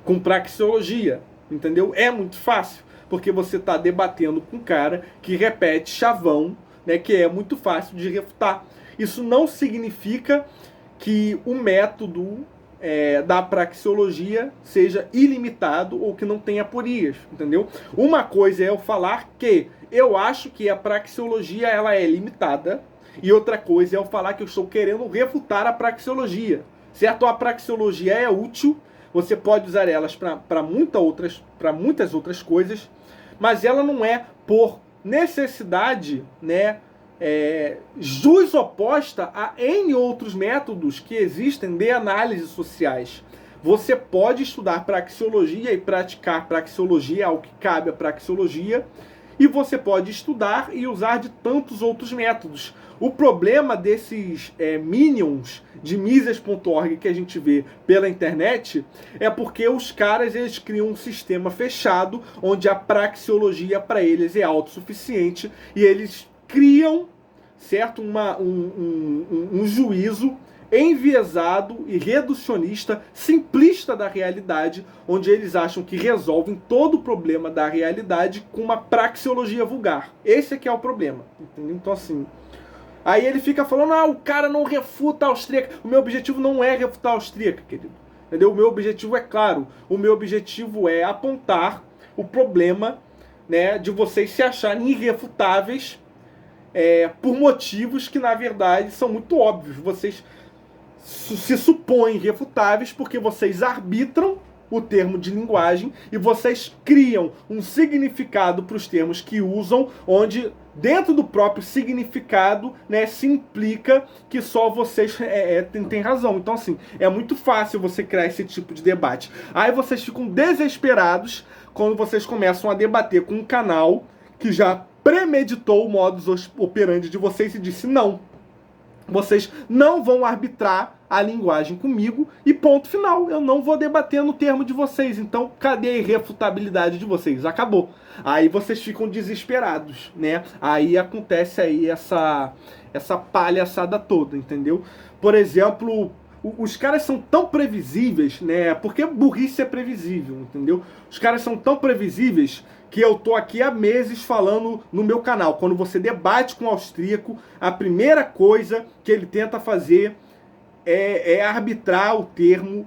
Speaker 1: com praxeologia, entendeu? É muito fácil, porque você está debatendo com um cara que repete chavão, né, que é muito fácil de refutar. Isso não significa que o método da praxeologia seja ilimitado ou que não tenha aporias, entendeu? Uma coisa é eu falar que eu acho que a praxeologia ela é limitada, e outra coisa é eu falar que eu estou querendo refutar a praxeologia, certo? A praxeologia é útil, você pode usar elas para muitas outras coisas, mas ela não é por necessidade, né, jus oposta a N outros métodos que existem de análise sociais. Você pode estudar praxeologia e praticar praxeologia, ao que cabe a praxeologia, e você pode estudar e usar de tantos outros métodos. O problema desses minions de Mises.org que a gente vê pela internet é porque os caras eles criam um sistema fechado onde a praxeologia para eles é autossuficiente e eles criam, certo, um juízo enviesado e reducionista, simplista da realidade, onde eles acham que resolvem todo o problema da realidade com uma praxeologia vulgar. Esse é que é o problema, entendeu? Então assim, aí ele fica falando, o cara não refuta a austríaca. O meu objetivo não é refutar a austríaca, querido. Entendeu? O meu objetivo é claro. O meu objetivo é apontar o problema, né, de vocês se acharem irrefutáveis por motivos que, na verdade, são muito óbvios. Vocês se supõem irrefutáveis porque vocês arbitram o termo de linguagem e vocês criam um significado para os termos que usam, onde dentro do próprio significado, né, se implica que só vocês têm razão. Então, assim, é muito fácil você criar esse tipo de debate. Aí vocês ficam desesperados quando vocês começam a debater com um canal que já premeditou o modus operandi de vocês e disse não. Vocês não vão arbitrar a linguagem comigo e ponto final. Eu não vou debater no termo de vocês. Então, cadê a irrefutabilidade de vocês? Acabou. Aí vocês ficam desesperados, né? Aí acontece aí essa palhaçada toda, entendeu? Por exemplo, os caras são tão previsíveis, né? Porque burrice é previsível, entendeu? Os caras são tão previsíveis que eu tô aqui há meses falando no meu canal. Quando você debate com o austríaco, a primeira coisa que ele tenta fazer é arbitrar o termo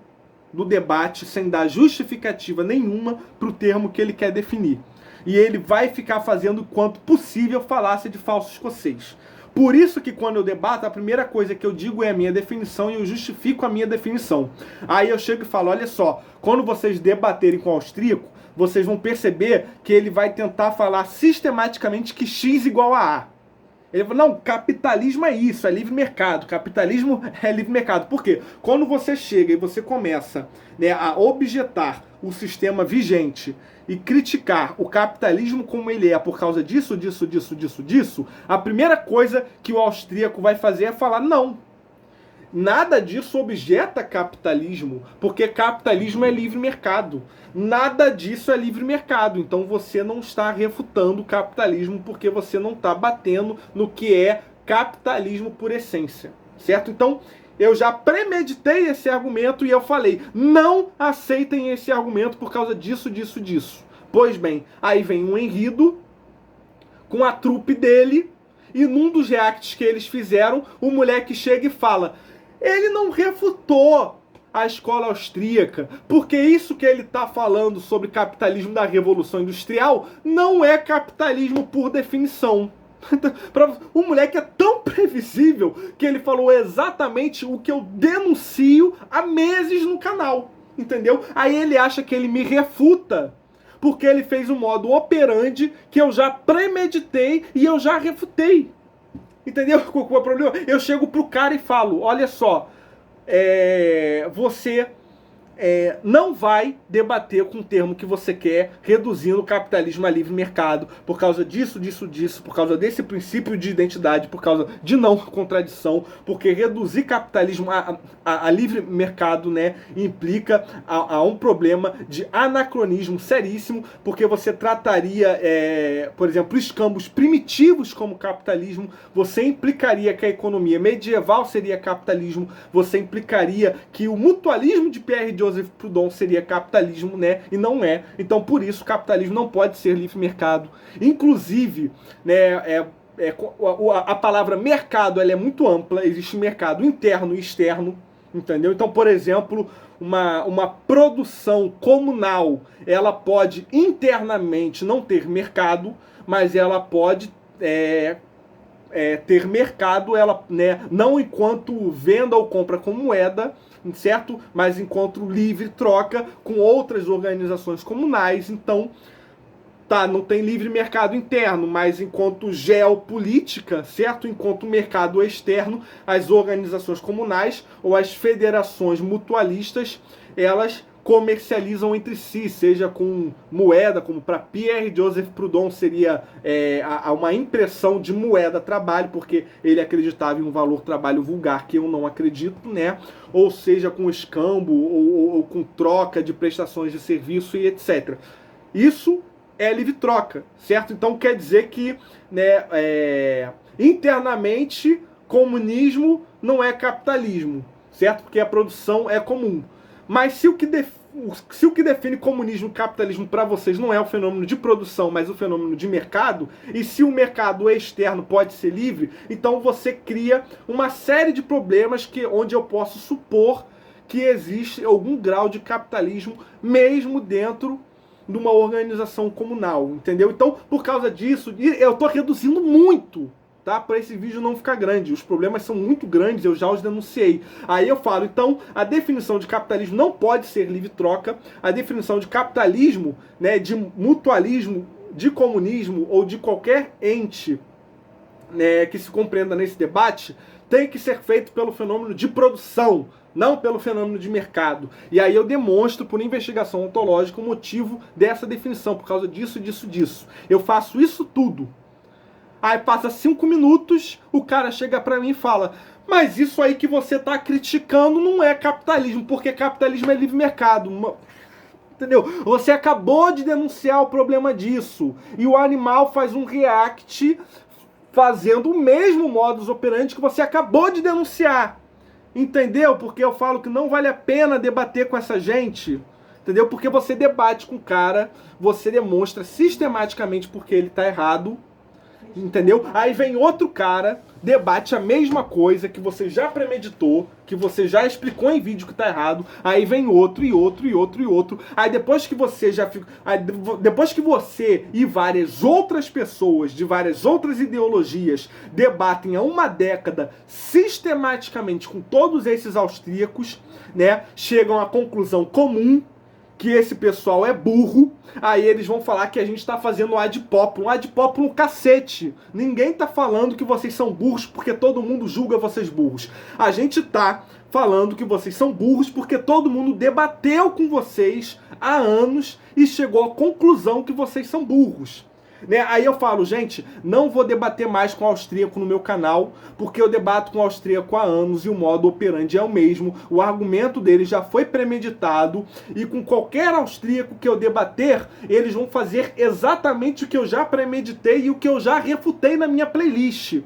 Speaker 1: do debate sem dar justificativa nenhuma para o termo que ele quer definir. E ele vai ficar fazendo o quanto possível falácia de falso escocês. Por isso que quando eu debato, a primeira coisa que eu digo é a minha definição e eu justifico a minha definição. Aí eu chego e falo, olha só, quando vocês debaterem com o austríaco, vocês vão perceber que ele vai tentar falar sistematicamente que X igual a A. Ele fala, não, capitalismo é isso, é livre mercado. Capitalismo é livre mercado. Por quê? Quando você chega e você começa, né, a objetar o sistema vigente e criticar o capitalismo como ele é por causa disso, a primeira coisa que o austríaco vai fazer é falar, não. Nada disso objeta capitalismo, porque capitalismo é livre mercado. Nada disso é livre mercado. Então você não está refutando o capitalismo porque você não está batendo no que é capitalismo por essência. Certo? Então eu já premeditei esse argumento e eu falei, não aceitem esse argumento por causa disso. Pois bem, aí vem um Henrido com a trupe dele e num dos reacts que eles fizeram, o moleque chega e fala, ele não refutou a escola austríaca, porque isso que ele está falando sobre capitalismo da Revolução Industrial não é capitalismo por definição. O moleque é tão previsível que ele falou exatamente o que eu denuncio há meses no canal, entendeu? Aí ele acha que ele me refuta porque ele fez um modo operandi que eu já premeditei e eu já refutei. Entendeu qual é o problema? Eu chego pro cara e falo, olha só, você não vai debater com o termo que você quer, reduzindo o capitalismo a livre mercado, por causa disso, por causa desse princípio de identidade, por causa de não contradição, porque reduzir capitalismo a livre mercado, né, implica a um problema de anacronismo seríssimo, porque você trataria, por exemplo, escambos primitivos como capitalismo, você implicaria que a economia medieval seria capitalismo, você implicaria que o mutualismo de Pierre Joseph Proudhon seria capitalismo, né? E não é. Então, por isso, o capitalismo não pode ser livre mercado. Inclusive, né, a palavra mercado ela é muito ampla. Existe mercado interno e externo, Entendeu? Então, por exemplo, uma produção comunal, ela pode internamente não ter mercado, mas ela pode ter mercado, ela, né, não enquanto venda ou compra com moeda, certo? Mas enquanto livre troca com outras organizações comunais. Então, tá, não tem livre mercado interno, mas enquanto geopolítica, certo? Enquanto mercado externo, as organizações comunais ou as federações mutualistas, elas comercializam entre si, seja com moeda, como para Pierre-Joseph Proudhon seria uma impressão de moeda trabalho, porque ele acreditava em um valor trabalho vulgar, que eu não acredito, né? Ou seja, com escambo ou com troca de prestações de serviço e etc. Isso é livre troca, certo? Então quer dizer que, né, internamente, comunismo não é capitalismo, certo? Porque a produção é comum. Mas se o que define comunismo e capitalismo para vocês não é o fenômeno de produção, mas o fenômeno de mercado, e se o mercado externo pode ser livre, então você cria uma série de problemas onde eu posso supor que existe algum grau de capitalismo mesmo dentro de uma organização comunal, entendeu? Então, por causa disso, eu estou reduzindo muito, tá? Para esse vídeo não ficar grande. Os problemas são muito grandes, eu já os denunciei. Aí eu falo, então, a definição de capitalismo não pode ser livre troca. A definição de capitalismo, né, de mutualismo, de comunismo ou de qualquer ente, né, que se compreenda nesse debate, tem que ser feito pelo fenômeno de produção, não pelo fenômeno de mercado. E aí eu demonstro, por investigação ontológica, o motivo dessa definição, por causa disso, disso, disso. Eu faço isso tudo. Aí passa 5 minutos, o cara chega pra mim e fala: mas isso aí que você tá criticando não é capitalismo, porque capitalismo é livre mercado. Entendeu? Você acabou de denunciar o problema disso. E o animal faz um react fazendo o mesmo modus operandi que você acabou de denunciar. Entendeu? Porque eu falo que não vale a pena debater com essa gente. Entendeu? Porque você debate com o cara, você demonstra sistematicamente porque ele tá errado. Entendeu? Aí vem outro cara, debate a mesma coisa que você já premeditou, que você já explicou em vídeo que tá errado. Aí vem outro e outro e outro e outro. Aí depois que você depois que você e várias outras pessoas de várias outras ideologias debatem há uma década sistematicamente com todos esses austríacos, né, chegam à conclusão comum que esse pessoal é burro, aí eles vão falar que a gente tá fazendo ad populum cacete. Ninguém tá falando que vocês são burros porque todo mundo julga vocês burros. A gente tá falando que vocês são burros porque todo mundo debateu com vocês há anos e chegou à conclusão que vocês são burros. Né? Aí eu falo, gente, não vou debater mais com o austríaco no meu canal, porque eu debato com o austríaco há anos e o modo operandi é o mesmo, o argumento dele já foi premeditado, e com qualquer austríaco que eu debater, eles vão fazer exatamente o que eu já premeditei e o que eu já refutei na minha playlist.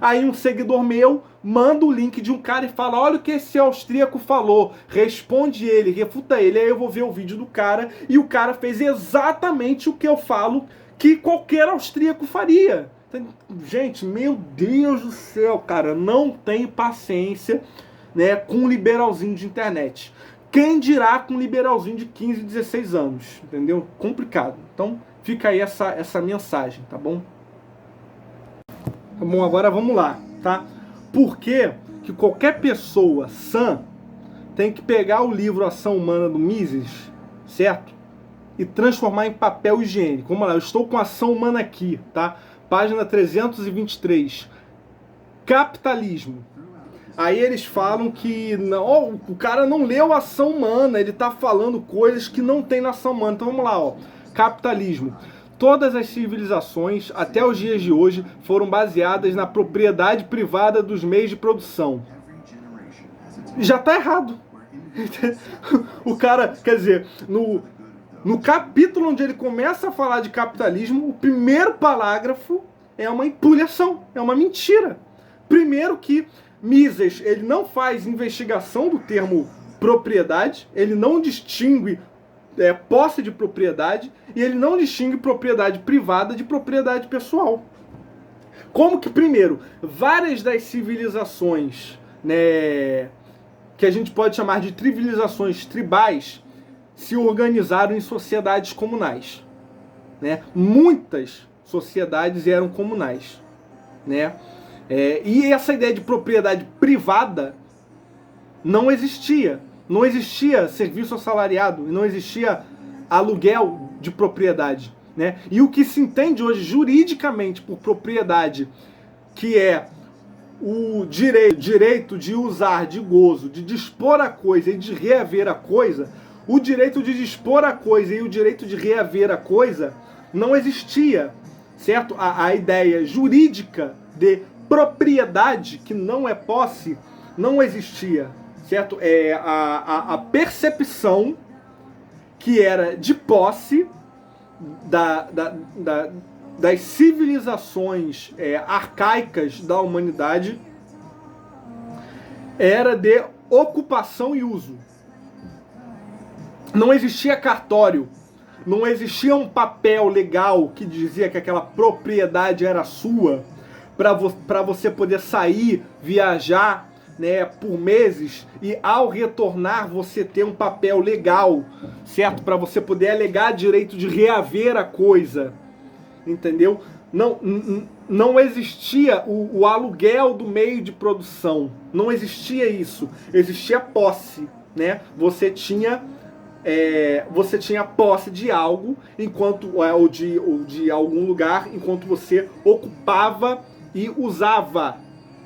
Speaker 1: Aí um seguidor meu manda o link de um cara e fala: olha o que esse austríaco falou, responde ele, refuta ele. Aí eu vou ver o vídeo do cara e o cara fez exatamente o que eu falo que qualquer austríaco faria. Gente, meu Deus do céu, cara, não tenho paciência, né, com um liberalzinho de internet. Quem dirá com um liberalzinho de 15, 16 anos, entendeu? Complicado. Então fica aí essa mensagem, tá bom? Tá bom, agora vamos lá, tá? Por que que qualquer pessoa sã tem que pegar o livro Ação Humana do Mises, certo? E transformar em papel higiênico. Vamos lá, eu estou com Ação Humana aqui, tá? Página 323. Capitalismo. Aí eles falam que não, o cara não leu Ação Humana, ele tá falando coisas que não tem na Ação Humana. Então vamos lá, ó. Capitalismo. Todas as civilizações, até os dias de hoje, foram baseadas na propriedade privada dos meios de produção. Já tá errado. O cara, quer dizer, no capítulo onde ele começa a falar de capitalismo, o primeiro parágrafo é uma empulhação, é uma mentira. Primeiro que Mises, ele não faz investigação do termo propriedade, ele não distingue posse de propriedade e ele não distingue propriedade privada de propriedade pessoal. Como que, primeiro, várias das civilizações, né, que a gente pode chamar de civilizações tribais, se organizaram em sociedades comunais, né? Muitas sociedades eram comunais, né? E essa ideia de propriedade privada não existia. Não existia serviço assalariado, não existia aluguel de propriedade, né? E o que se entende hoje juridicamente por propriedade, que é o direito de usar, de gozo, de dispor a coisa e de reaver a coisa, o direito de dispor a coisa e o direito de reaver a coisa não existia, certo? A ideia jurídica de propriedade, que não é posse, não existia, certo? A percepção que era de posse das civilizações arcaicas da humanidade era de ocupação e uso. Não existia cartório, não existia um papel legal que dizia que aquela propriedade era sua para você poder sair, viajar, né, por meses e ao retornar você ter um papel legal, certo? Para você poder alegar direito de reaver a coisa, entendeu? Não existia o aluguel do meio de produção, não existia isso, existia posse, né? Você tinha posse de algo enquanto ou de algum lugar enquanto você ocupava e usava.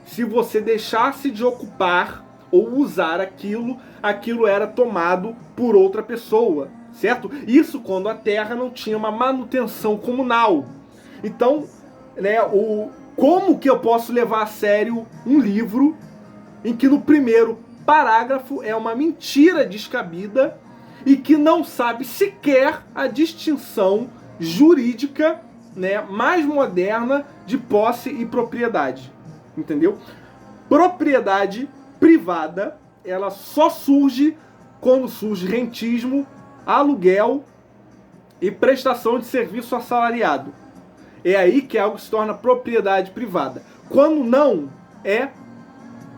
Speaker 1: Se você deixasse de ocupar ou usar aquilo era tomado por outra pessoa, certo? Isso quando a terra não tinha uma manutenção comunal. Então, né, como que eu posso levar a sério um livro em que no primeiro parágrafo é uma mentira descabida e que não sabe sequer a distinção jurídica, né, mais moderna de posse e propriedade? Entendeu? Propriedade privada, ela só surge quando surge rentismo, aluguel e prestação de serviço assalariado. É aí que algo se torna propriedade privada. Quando não, é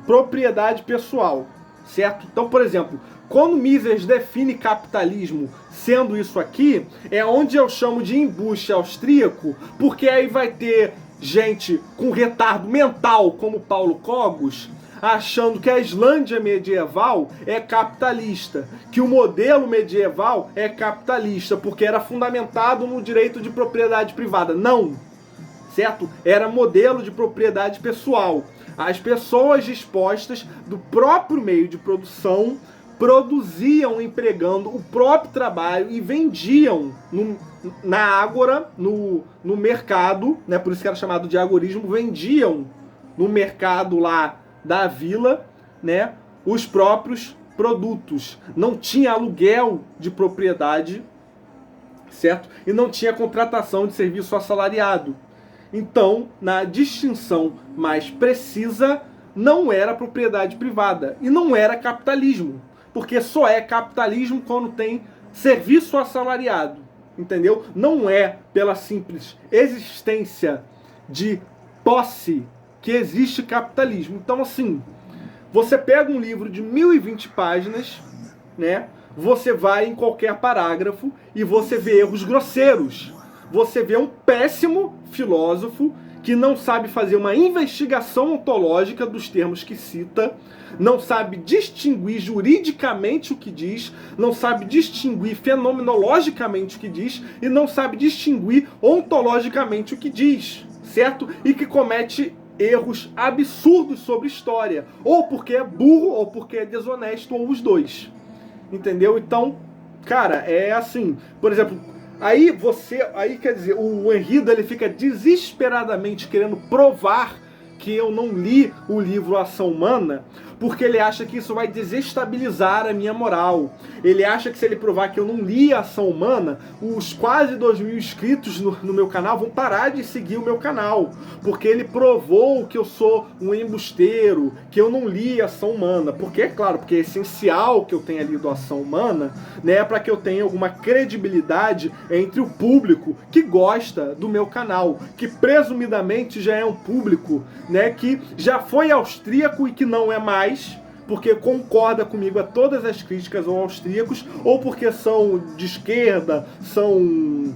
Speaker 1: propriedade pessoal, certo? Então, por exemplo, quando Mises define capitalismo sendo isso aqui, é onde eu chamo de embuste austríaco, porque aí vai ter gente com retardo mental, como Paulo Cogos, achando que a Islândia medieval é capitalista, que o modelo medieval é capitalista, porque era fundamentado no direito de propriedade privada. Não, certo? Era modelo de propriedade pessoal. As pessoas dispostas do próprio meio de produção produziam empregando o próprio trabalho e vendiam na ágora, no mercado, né, por isso que era chamado de agorismo, vendiam no mercado lá da vila, né, os próprios produtos. Não tinha aluguel de propriedade, certo? E não tinha contratação de serviço assalariado. Então, na distinção mais precisa, não era propriedade privada e não era capitalismo, porque só é capitalismo quando tem serviço assalariado, entendeu? Não é pela simples existência de posse que existe capitalismo. Então, assim, você pega um livro de 1020 páginas, né? Você vai em qualquer parágrafo e você vê erros grosseiros. Você vê um péssimo filósofo que não sabe fazer uma investigação ontológica dos termos que cita, não sabe distinguir juridicamente o que diz, não sabe distinguir fenomenologicamente o que diz e não sabe distinguir ontologicamente o que diz, certo? E que comete erros absurdos sobre história, ou porque é burro, ou porque é desonesto, ou os dois. Entendeu? Então, cara, é assim, por exemplo, aí quer dizer, o Henrido ele fica desesperadamente querendo provar que eu não li o livro Ação Humana, porque ele acha que isso vai desestabilizar a minha moral. Ele acha que se ele provar que eu não li Ação Humana, os quase 2.000 inscritos no meu canal vão parar de seguir o meu canal, porque ele provou que eu sou um embusteiro, que eu não li Ação Humana. Porque, é claro, porque é essencial que eu tenha lido Ação Humana, né, para que eu tenha alguma credibilidade entre o público que gosta do meu canal, que presumidamente já é um público, né, que já foi austríaco e que não é mais, porque concorda comigo a todas as críticas aos austríacos, ou porque são de esquerda, são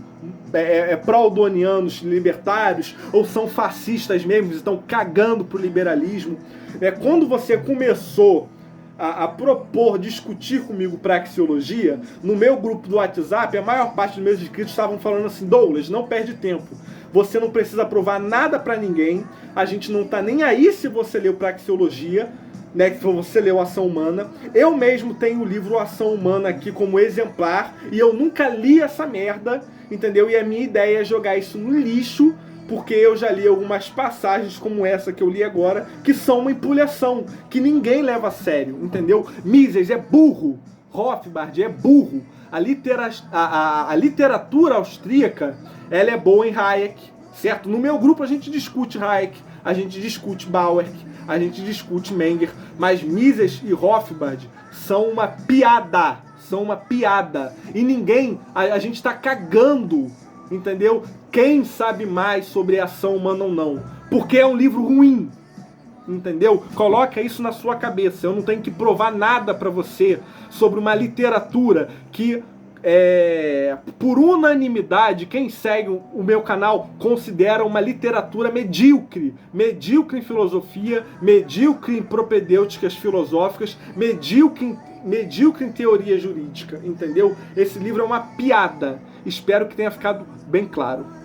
Speaker 1: pró-aldonianos libertários, ou são fascistas mesmo, estão cagando pro liberalismo. Quando você começou a propor, discutir comigo praxeologia, no meu grupo do WhatsApp, a maior parte dos meus inscritos estavam falando assim: Douglas, não perde tempo. Você não precisa provar nada pra ninguém. A gente não tá nem aí se você leu praxeologia, né, se você leu Ação Humana. Eu mesmo tenho o livro Ação Humana aqui como exemplar e eu nunca li essa merda, entendeu? E a minha ideia é jogar isso no lixo, porque eu já li algumas passagens como essa que eu li agora, que são uma empulhação, que ninguém leva a sério, entendeu? Mises é burro, Rothbard é burro. A literatura austríaca, ela é boa em Hayek, certo? No meu grupo a gente discute Hayek, a gente discute Bauer, a gente discute Menger, mas Mises e Rothbard são uma piada, e ninguém, a gente tá cagando, entendeu? Quem sabe mais sobre ação humana ou não, porque é um livro ruim, entendeu? Coloca isso na sua cabeça. Eu não tenho que provar nada pra você sobre uma literatura que, por unanimidade, quem segue o meu canal considera uma literatura medíocre em filosofia, medíocre em propedêuticas filosóficas, medíocre em teoria jurídica, entendeu? Esse livro é uma piada. Espero que tenha ficado bem claro.